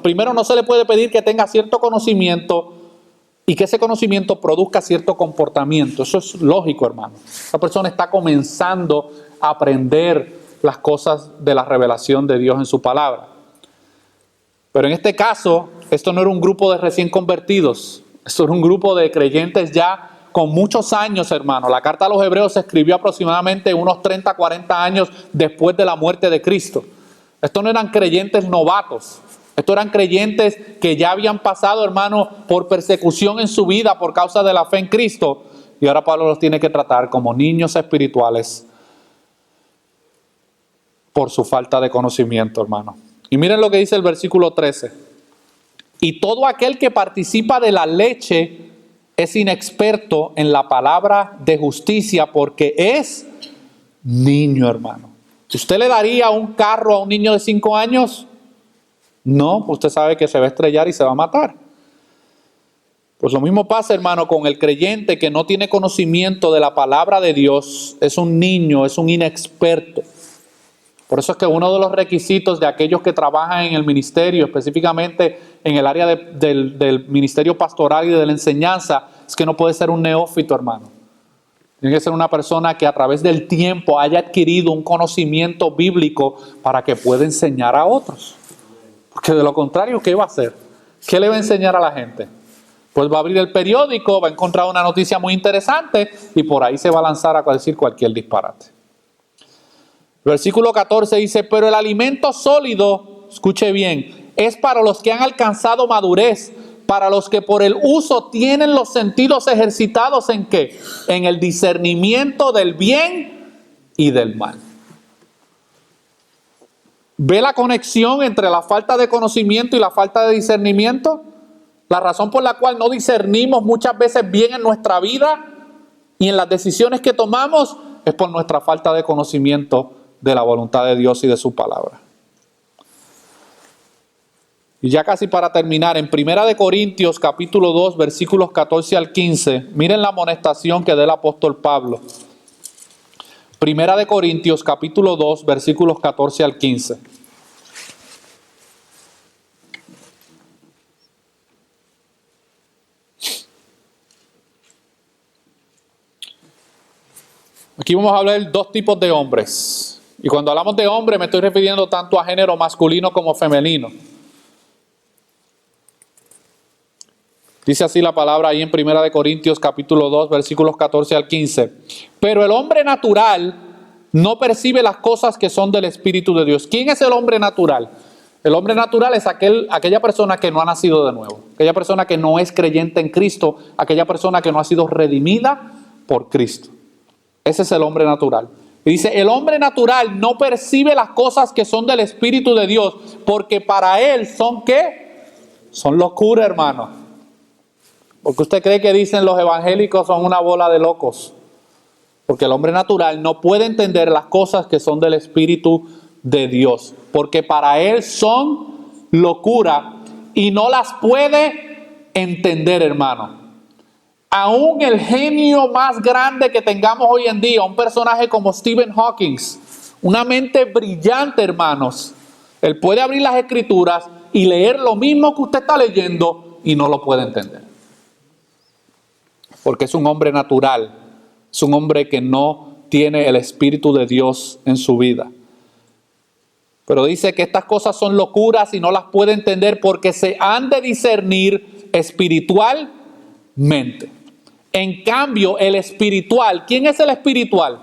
primero no se le puede pedir que tenga cierto conocimiento y que ese conocimiento produzca cierto comportamiento. Eso es lógico, hermano. La persona está comenzando a aprender las cosas de la revelación de Dios en su palabra. Pero en este caso, esto no era un grupo de recién convertidos, esto era un grupo de creyentes ya con muchos años, hermano. La carta a los hebreos se escribió aproximadamente unos 30, 40 años después de la muerte de Cristo. Estos no eran creyentes novatos. Estos eran creyentes que ya habían pasado, hermano, por persecución en su vida por causa de la fe en Cristo. Y ahora Pablo los tiene que tratar como niños espirituales por su falta de conocimiento, hermano. Y miren lo que dice el versículo 13. Y todo aquel que participa de la leche es inexperto en la palabra de justicia porque es niño, hermano. ¿Usted le daría un carro a un niño de 5 años? No, usted sabe que se va a estrellar y se va a matar. Pues lo mismo pasa, hermano, con el creyente que no tiene conocimiento de la palabra de Dios. Es un niño, es un inexperto. Por eso es que uno de los requisitos de aquellos que trabajan en el ministerio, específicamente en el área del ministerio pastoral y de la enseñanza, es que no puede ser un neófito, hermano. Tiene que ser una persona que a través del tiempo haya adquirido un conocimiento bíblico para que pueda enseñar a otros. Porque de lo contrario, ¿qué va a hacer? ¿Qué le va a enseñar a la gente? Pues va a abrir el periódico, va a encontrar una noticia muy interesante y por ahí se va a lanzar a decir cualquier disparate. Versículo 14 dice, pero el alimento sólido, escuche bien, es para los que han alcanzado madurez, para los que por el uso tienen los sentidos ejercitados ¿en qué? En el discernimiento del bien y del mal. ¿Ve la conexión entre la falta de conocimiento y la falta de discernimiento? La razón por la cual no discernimos muchas veces bien en nuestra vida y en las decisiones que tomamos es por nuestra falta de conocimiento de la voluntad de Dios y de su palabra. Y ya casi para terminar, en 1 Corintios capítulo 2, versículos 14 al 15, miren la amonestación que da el apóstol Pablo. 1 Corintios capítulo 2, versículos 14 al 15. Aquí vamos a hablar de dos tipos de hombres. Y cuando hablamos de hombre me estoy refiriendo tanto a género masculino como femenino. Dice así la palabra ahí en 1 Corintios capítulo 2 versículos 14 al 15. Pero el hombre natural no percibe las cosas que son del Espíritu de Dios. ¿Quién es el hombre natural? El hombre natural es aquella persona que no ha nacido de nuevo. Aquella persona que no es creyente en Cristo. Aquella persona que no ha sido redimida por Cristo. Ese es el hombre natural. Y dice, el hombre natural no percibe las cosas que son del Espíritu de Dios, porque para él son ¿qué? Son locura, hermano. Porque usted cree que dicen los evangélicos son una bola de locos. Porque el hombre natural no puede entender las cosas que son del Espíritu de Dios. Porque para él son locura y no las puede entender, hermano. Aún el genio más grande que tengamos hoy en día, un personaje como Stephen Hawking, una mente brillante, hermanos, él puede abrir las escrituras y leer lo mismo que usted está leyendo y no lo puede entender. Porque es un hombre natural, es un hombre que no tiene el Espíritu de Dios en su vida. Pero dice que estas cosas son locuras y no las puede entender porque se han de discernir espiritualmente. En cambio, el espiritual, ¿quién es el espiritual?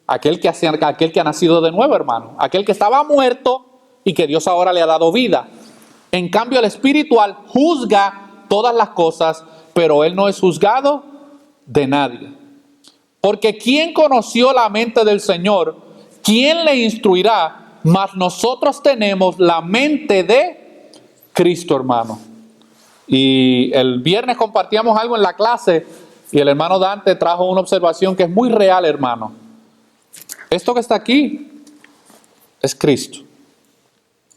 Aquel que ha nacido de nuevo, hermano. Aquel que estaba muerto y que Dios ahora le ha dado vida. En cambio, el espiritual juzga todas las cosas, pero él no es juzgado de nadie. Porque ¿quién conoció la mente del Señor? ¿Quién le instruirá? Mas nosotros tenemos la mente de Cristo, hermano. Y el viernes compartíamos algo en la clase y el hermano Dante trajo una observación que es muy real, hermano. Esto que está aquí es Cristo.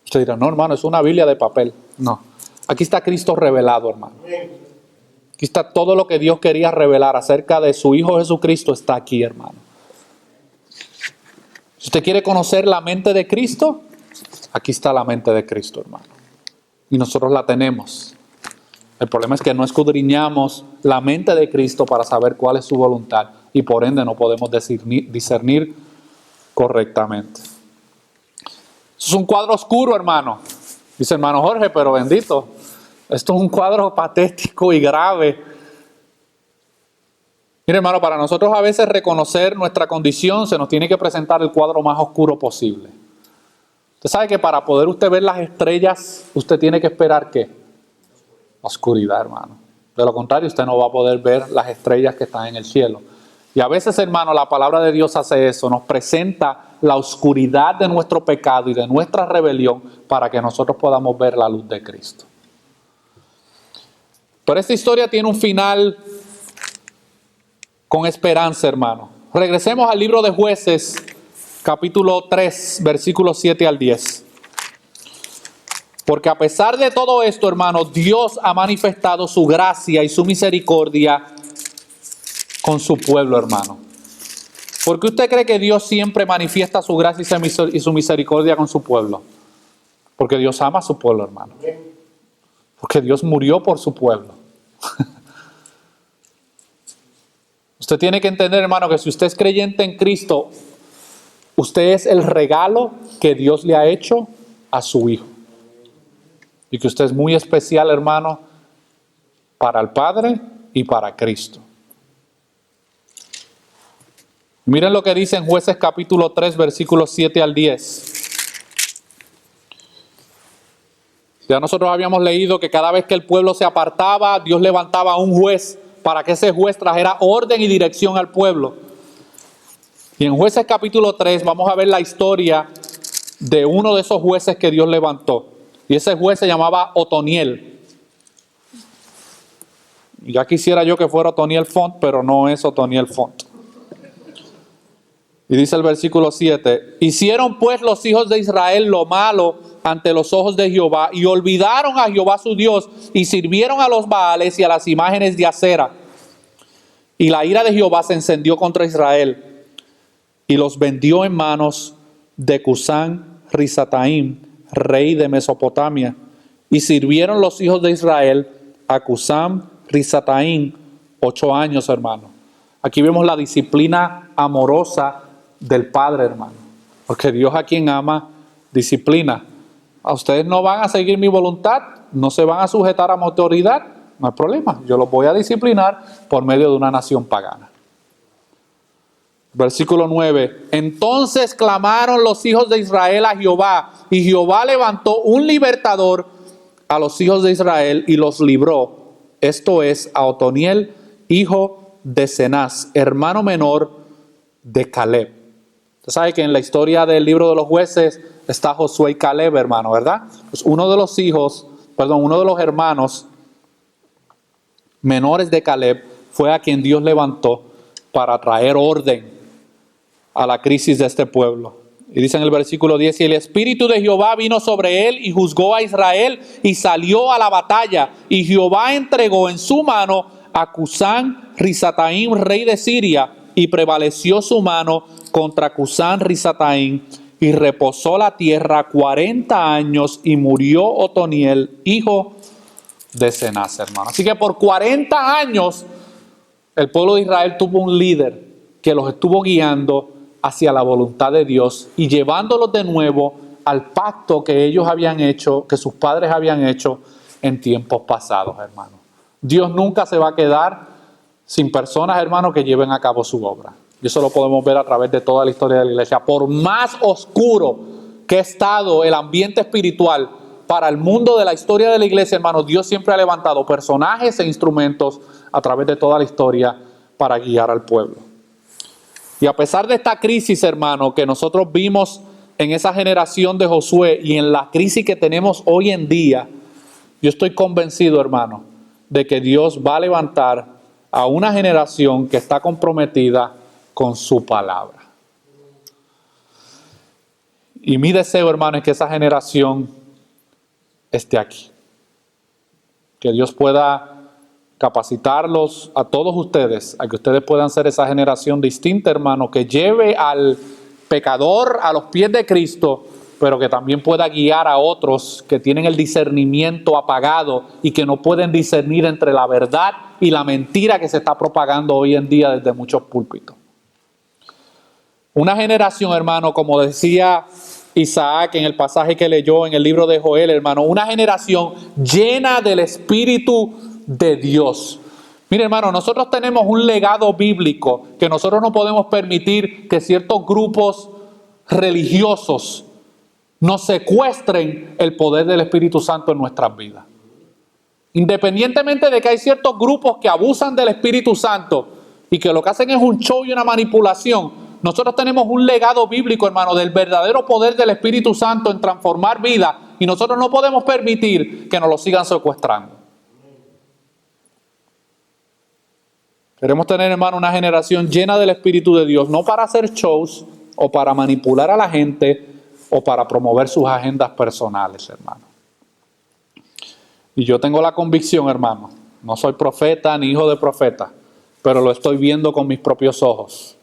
Usted dirá, no, hermano, es una Biblia de papel. No, aquí está Cristo revelado, hermano. Aquí está todo lo que Dios quería revelar acerca de su Hijo Jesucristo, está aquí, hermano. Si usted quiere conocer la mente de Cristo, aquí está la mente de Cristo, hermano. Y nosotros la tenemos. El problema es que no escudriñamos la mente de Cristo para saber cuál es su voluntad y por ende no podemos discernir correctamente. Eso es un cuadro oscuro, hermano. Dice hermano Jorge, pero bendito, esto es un cuadro patético y grave. Mire, hermano, para nosotros a veces reconocer nuestra condición se nos tiene que presentar el cuadro más oscuro posible. Usted sabe que para poder usted ver las estrellas, usted tiene que esperar ¿qué? Oscuridad, hermano. De lo contrario, usted no va a poder ver las estrellas que están en el cielo. Y a veces, hermano, la palabra de Dios hace eso, nos presenta la oscuridad de nuestro pecado y de nuestra rebelión para que nosotros podamos ver la luz de Cristo. Pero esta historia tiene un final con esperanza, hermano. Regresemos al libro de Jueces, capítulo 3, versículos 7 al 10. Porque a pesar de todo esto, hermano, Dios ha manifestado su gracia y su misericordia con su pueblo, hermano. ¿Por qué usted cree que Dios siempre manifiesta su gracia y su misericordia con su pueblo? Porque Dios ama a su pueblo, hermano. Porque Dios murió por su pueblo. Usted tiene que entender, hermano, que si usted es creyente en Cristo, usted es el regalo que Dios le ha hecho a su Hijo. Y que usted es muy especial, hermano, para el Padre y para Cristo. Miren lo que dice en Jueces capítulo 3, versículos 7 al 10. Ya nosotros habíamos leído que cada vez que el pueblo se apartaba, Dios levantaba a un juez para que ese juez trajera orden y dirección al pueblo. Y en Jueces capítulo 3 vamos a ver la historia de uno de esos jueces que Dios levantó. Y ese juez se llamaba Otoniel. Ya quisiera yo que fuera Otoniel Font, pero no es Otoniel Font. Y dice el versículo 7, hicieron pues los hijos de Israel lo malo ante los ojos de Jehová y olvidaron a Jehová su Dios y sirvieron a los Baales y a las imágenes de acera. Y la ira de Jehová se encendió contra Israel y los vendió en manos de Cusán Risataim, rey de Mesopotamia. Y sirvieron los hijos de Israel a Cusán Risataim 8 años, hermano. Aquí vemos la disciplina amorosa del Padre, hermano. Porque Dios a quien ama, disciplina. A ustedes no van a seguir mi voluntad, no se van a sujetar a mi autoridad, no hay problema. Yo los voy a disciplinar por medio de una nación pagana. Versículo 9. Entonces clamaron los hijos de Israel a Jehová, y Jehová levantó un libertador a los hijos de Israel y los libró. Esto es a Otoniel, hijo de Cenaz, hermano menor de Caleb. Usted sabe que en la historia del libro de los jueces está Josué y Caleb, hermano, ¿verdad? Pues uno de los hermanos menores de Caleb fue a quien Dios levantó para traer orden a la crisis de este pueblo. Y dice en el versículo 10, y el Espíritu de Jehová vino sobre él y juzgó a Israel y salió a la batalla. Y Jehová entregó en su mano a Cusán Risataim, rey de Siria, y prevaleció su mano contra Cusán Risataim, y reposó la tierra 40 años, y murió Otoniel, hijo de Cenaz, hermano. Así que por 40 años el pueblo de Israel tuvo un líder que los estuvo guiando hacia la voluntad de Dios y llevándolos de nuevo al pacto que ellos habían hecho, que sus padres habían hecho en tiempos pasados, hermano. Dios nunca se va a quedar sin personas, hermano, que lleven a cabo su obra. Y eso lo podemos ver a través de toda la historia de la iglesia. Por más oscuro que ha estado el ambiente espiritual, para el mundo de la historia de la iglesia, hermanos, Dios siempre ha levantado personajes e instrumentos a través de toda la historia para guiar al pueblo. Y a pesar de esta crisis, hermano, que nosotros vimos en esa generación de Josué y en la crisis que tenemos hoy en día, yo estoy convencido, hermano, de que Dios va a levantar a una generación que está comprometida con su palabra. Y mi deseo, hermano, es que esa generación esté aquí. Que Dios pueda capacitarlos a todos ustedes, a que ustedes puedan ser esa generación distinta, hermano, que lleve al pecador a los pies de Cristo, pero que también pueda guiar a otros que tienen el discernimiento apagado y que no pueden discernir entre la verdad y la mentira que se está propagando hoy en día desde muchos púlpitos. Una generación, hermano, como decía Isaac en el pasaje que leyó en el libro de Joel, hermano, una generación llena del Espíritu de Dios. Mire, hermano, nosotros tenemos un legado bíblico que nosotros no podemos permitir que ciertos grupos religiosos nos secuestren el poder del Espíritu Santo en nuestras vidas. Independientemente de que hay ciertos grupos que abusan del Espíritu Santo y que lo que hacen es un show y una manipulación, nosotros tenemos un legado bíblico, hermano, del verdadero poder del Espíritu Santo en transformar vidas, y nosotros no podemos permitir que nos lo sigan secuestrando. Queremos tener, hermano, una generación llena del Espíritu de Dios, no para hacer shows o para manipular a la gente o para promover sus agendas personales, hermano. Y yo tengo la convicción, hermano, no soy profeta ni hijo de profeta, pero lo estoy viendo con mis propios ojos.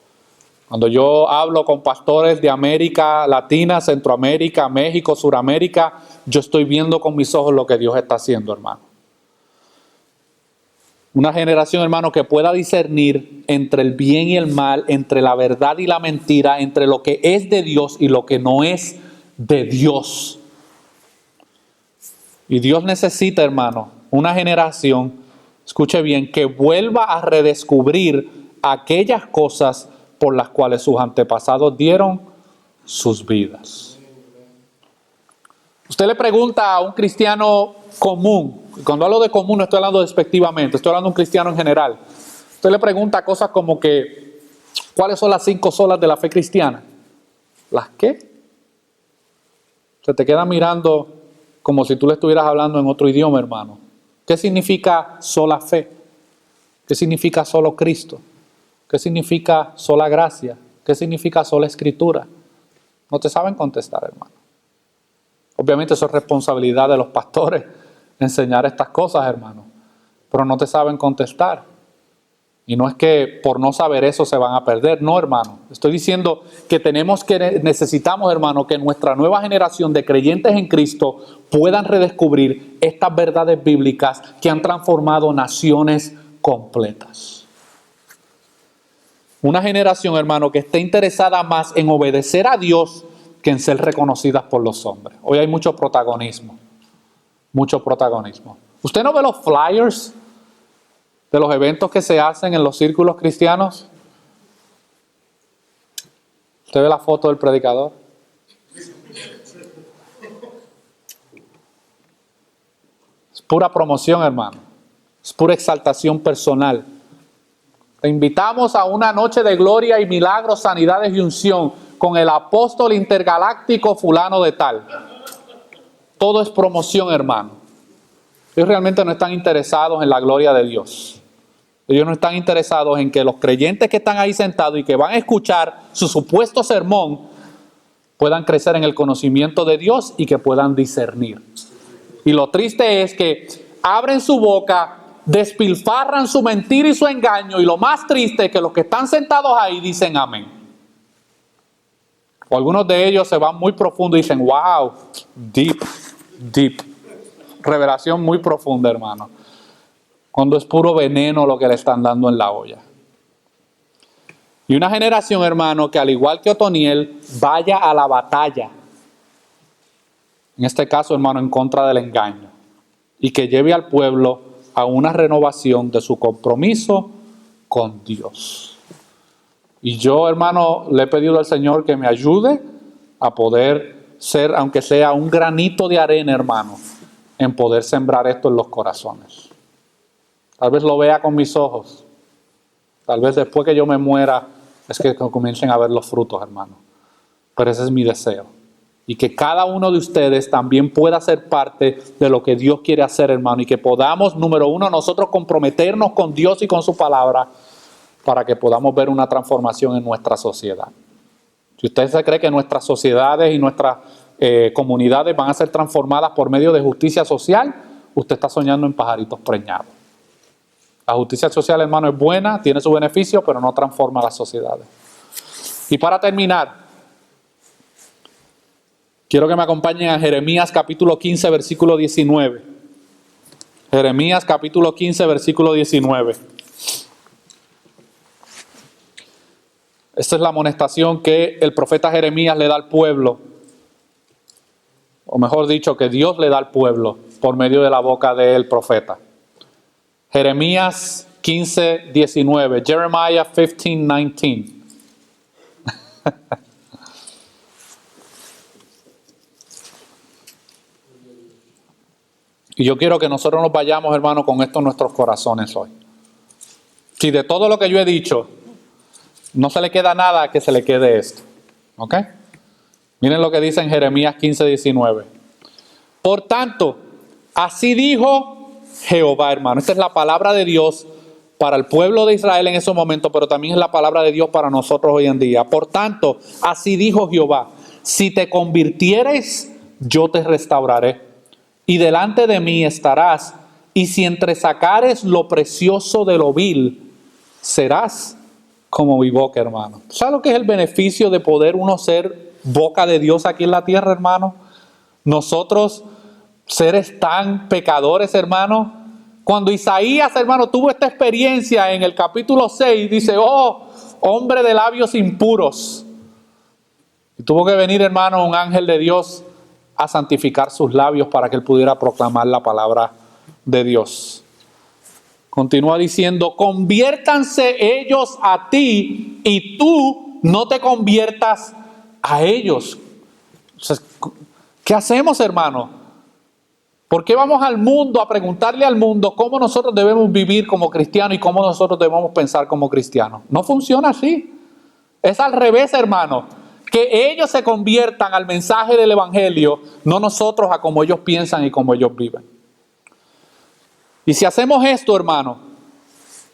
Cuando yo hablo con pastores de América Latina, Centroamérica, México, Suramérica, yo estoy viendo con mis ojos lo que Dios está haciendo, hermano. Una generación, hermano, que pueda discernir entre el bien y el mal, entre la verdad y la mentira, entre lo que es de Dios y lo que no es de Dios. Y Dios necesita, hermano, una generación, escuche bien, que vuelva a redescubrir aquellas cosas por las cuales sus antepasados dieron sus vidas. Usted le pregunta a un cristiano común, cuando hablo de común no estoy hablando despectivamente, estoy hablando de un cristiano en general. Usted le pregunta cosas como que, ¿cuáles son las 5 solas de la fe cristiana? ¿Las qué? Se te queda mirando como si tú le estuvieras hablando en otro idioma, hermano. ¿Qué significa sola fe? ¿Qué significa solo Cristo? ¿Qué significa sola gracia? ¿Qué significa sola escritura? No te saben contestar, hermano. Obviamente eso es responsabilidad de los pastores enseñar estas cosas, hermano. Pero no te saben contestar. Y no es que por no saber eso se van a perder. No, hermano. Estoy diciendo que necesitamos, hermano, que nuestra nueva generación de creyentes en Cristo puedan redescubrir estas verdades bíblicas que han transformado naciones completas. Una generación, hermano, que esté interesada más en obedecer a Dios que en ser reconocidas por los hombres. Hoy hay mucho protagonismo. Mucho protagonismo. ¿Usted no ve los flyers de los eventos que se hacen en los círculos cristianos? ¿Usted ve la foto del predicador? Es pura promoción, hermano. Es pura exaltación personal. Te invitamos a una noche de gloria y milagros, sanidades y unción con el apóstol intergaláctico fulano de tal. Todo es promoción, hermano. Ellos realmente no están interesados en la gloria de Dios. Ellos no están interesados en que los creyentes que están ahí sentados y que van a escuchar su supuesto sermón puedan crecer en el conocimiento de Dios y que puedan discernir. Y lo triste es que abren su boca, despilfarran su mentira y su engaño, y lo más triste es que los que están sentados ahí dicen amén. O algunos de ellos se van muy profundo y dicen, wow, deep. Revelación muy profunda, hermano. Cuando es puro veneno lo que le están dando en la olla. Y una generación, hermano, que al igual que Otoniel, vaya a la batalla. En este caso, hermano, en contra del engaño. Y que lleve al pueblo a una renovación de su compromiso con Dios. Y yo, hermano, le he pedido al Señor que me ayude a poder ser, aunque sea un granito de arena, hermano, en poder sembrar esto en los corazones. Tal vez lo vea con mis ojos. Tal vez después que yo me muera es que comiencen a ver los frutos, hermano. Pero ese es mi deseo. Y que cada uno de ustedes también pueda ser parte de lo que Dios quiere hacer, hermano. Y que podamos, número uno, nosotros comprometernos con Dios y con su palabra para que podamos ver una transformación en nuestra sociedad. Si usted se cree que nuestras sociedades y nuestras comunidades van a ser transformadas por medio de justicia social, usted está soñando en pajaritos preñados. La justicia social, hermano, es buena, tiene su beneficio, pero no transforma las sociedades. Y para terminar, quiero que me acompañen a Jeremías capítulo 15, versículo 19. Jeremías capítulo 15, versículo 19. Esta es la amonestación que el profeta Jeremías le da al pueblo, o mejor dicho, que Dios le da al pueblo por medio de la boca del profeta. Jeremías 15, 19. Jeremiah 15, 19. Y yo quiero que nosotros nos vayamos, hermano, con esto en nuestros corazones hoy. Si de todo lo que yo he dicho no se le queda nada, que se le quede esto. ¿Ok? Miren lo que dice en Jeremías 15, 19. Por tanto, así dijo Jehová, hermano. Esta es la palabra de Dios para el pueblo de Israel en esos momentos, pero también es la palabra de Dios para nosotros hoy en día. Por tanto, así dijo Jehová, si te convirtieres, yo te restauraré, y delante de mí estarás, y si entresacares lo precioso de lo vil, serás como mi boca, hermano. ¿Sabes lo que es el beneficio de poder uno ser boca de Dios aquí en la tierra, hermano? Nosotros, seres tan pecadores, hermano. Cuando Isaías, hermano, tuvo esta experiencia en el capítulo 6, dice, oh, hombre de labios impuros. Y tuvo que venir, hermano, un ángel de Dios a santificar sus labios para que él pudiera proclamar la palabra de Dios. Continúa diciendo, conviértanse ellos a ti y tú no te conviertas a ellos. Entonces, ¿qué hacemos, hermano? ¿Por qué vamos al mundo a preguntarle al mundo cómo nosotros debemos vivir como cristianos y cómo nosotros debemos pensar como cristianos? No funciona así. Es al revés, hermano. Que ellos se conviertan al mensaje del evangelio, no nosotros a cómo ellos piensan y cómo ellos viven. Y si hacemos esto, hermano,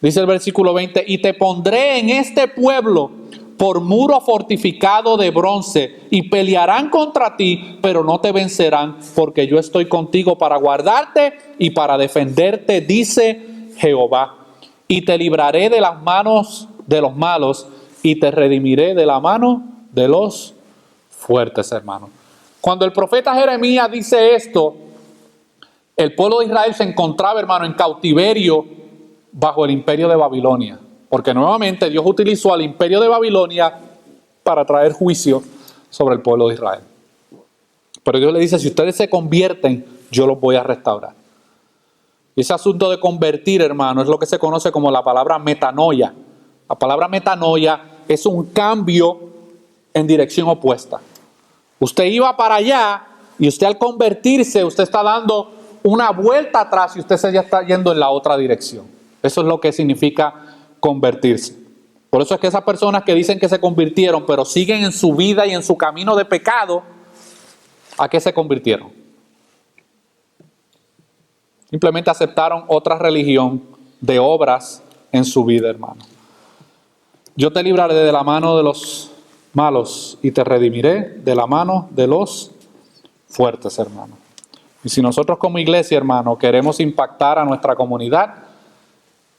dice el versículo 20, y te pondré en este pueblo por muro fortificado de bronce, y pelearán contra ti, pero no te vencerán, porque yo estoy contigo para guardarte y para defenderte, dice Jehová. Y te libraré de las manos de los malos, y te redimiré de la mano de los fuertes, hermano. Cuando el profeta Jeremías dice esto, el pueblo de Israel se encontraba, hermano, en cautiverio bajo el imperio de Babilonia. Porque nuevamente Dios utilizó al imperio de Babilonia para traer juicio sobre el pueblo de Israel. Pero Dios le dice, si ustedes se convierten, yo los voy a restaurar. Y ese asunto de convertir, hermano, es lo que se conoce como la palabra metanoia. La palabra metanoia es un cambio en dirección opuesta. Usted iba para allá y usted al convertirse, usted está dando una vuelta atrás y usted se ya está yendo en la otra dirección. Eso es lo que significa convertirse. Por eso es que esas personas que dicen que se convirtieron, pero siguen en su vida y en su camino de pecado, ¿a qué se convirtieron? Simplemente aceptaron otra religión de obras en su vida, hermano. Yo te libraré de la mano de los malos y te redimiré de la mano de los fuertes, hermano. Y si nosotros como iglesia, hermano, queremos impactar a nuestra comunidad,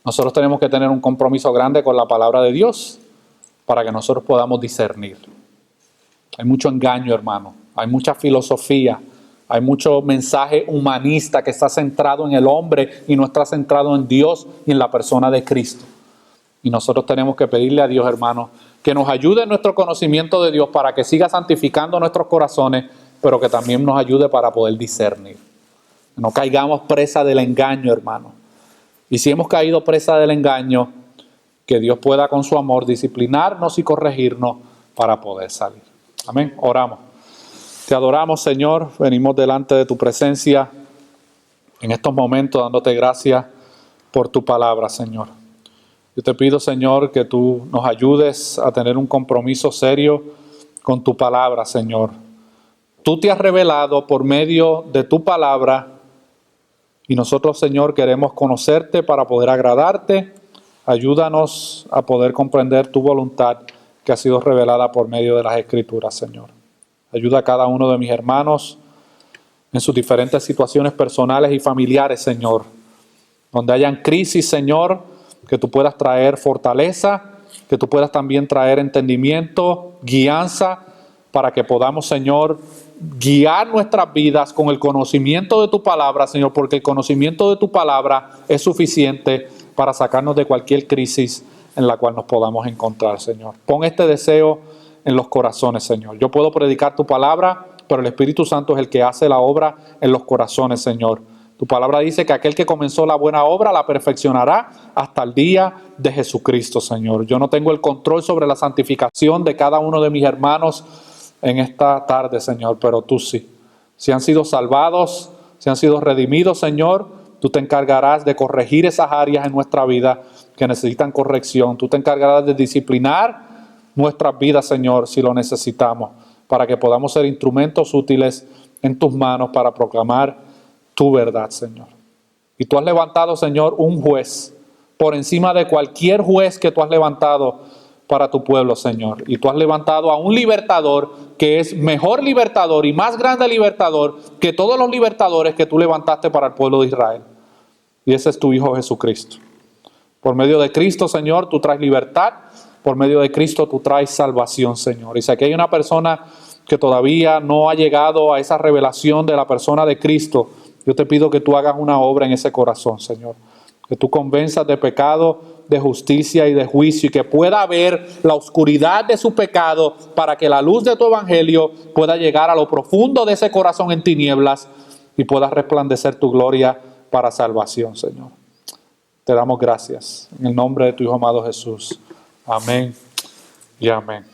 nosotros tenemos que tener un compromiso grande con la palabra de Dios para que nosotros podamos discernir. Hay mucho engaño, hermano. Hay mucha filosofía. Hay mucho mensaje humanista que está centrado en el hombre y no está centrado en Dios y en la persona de Cristo. Y nosotros tenemos que pedirle a Dios, hermano, que nos ayude en nuestro conocimiento de Dios para que siga santificando nuestros corazones, pero que también nos ayude para poder discernir. No caigamos presa del engaño, hermano. Y si hemos caído presa del engaño, que Dios pueda con su amor disciplinarnos y corregirnos para poder salir. Amén. Oramos. Te adoramos, Señor. Venimos delante de tu presencia en estos momentos dándote gracias por tu palabra, Señor. Yo te pido, Señor, que tú nos ayudes a tener un compromiso serio con tu palabra, Señor. Tú te has revelado por medio de tu palabra y nosotros, Señor, queremos conocerte para poder agradarte. Ayúdanos a poder comprender tu voluntad que ha sido revelada por medio de las Escrituras, Señor. Ayuda a cada uno de mis hermanos en sus diferentes situaciones personales y familiares, Señor. Donde hayan crisis, Señor, que tú puedas traer fortaleza, que tú puedas también traer entendimiento, guianza, para que podamos, Señor, guiar nuestras vidas con el conocimiento de tu palabra, Señor, porque el conocimiento de tu palabra es suficiente para sacarnos de cualquier crisis en la cual nos podamos encontrar, Señor. Pon este deseo en los corazones, Señor. Yo puedo predicar tu palabra, pero el Espíritu Santo es el que hace la obra en los corazones, Señor. Tu palabra dice que aquel que comenzó la buena obra la perfeccionará hasta el día de Jesucristo, Señor. Yo no tengo el control sobre la santificación de cada uno de mis hermanos en esta tarde, Señor, pero tú sí. Si han sido salvados, si han sido redimidos, Señor, tú te encargarás de corregir esas áreas en nuestra vida que necesitan corrección. Tú te encargarás de disciplinar nuestras vidas, Señor, si lo necesitamos, para que podamos ser instrumentos útiles en tus manos para proclamar tu verdad, Señor. Y tú has levantado, Señor, un juez por encima de cualquier juez que tú has levantado para tu pueblo, Señor. Y tú has levantado a un libertador que es mejor libertador y más grande libertador que todos los libertadores que tú levantaste para el pueblo de Israel. Y ese es tu Hijo Jesucristo. Por medio de Cristo, Señor, tú traes libertad. Por medio de Cristo tú traes salvación, Señor. Y si aquí hay una persona que todavía no ha llegado a esa revelación de la persona de Cristo, yo te pido que tú hagas una obra en ese corazón, Señor. Que tú convenzas de pecado, de justicia y de juicio, y que pueda ver la oscuridad de su pecado para que la luz de tu evangelio pueda llegar a lo profundo de ese corazón en tinieblas y pueda resplandecer tu gloria para salvación, Señor. Te damos gracias en el nombre de tu Hijo amado Jesús. Amén y amén.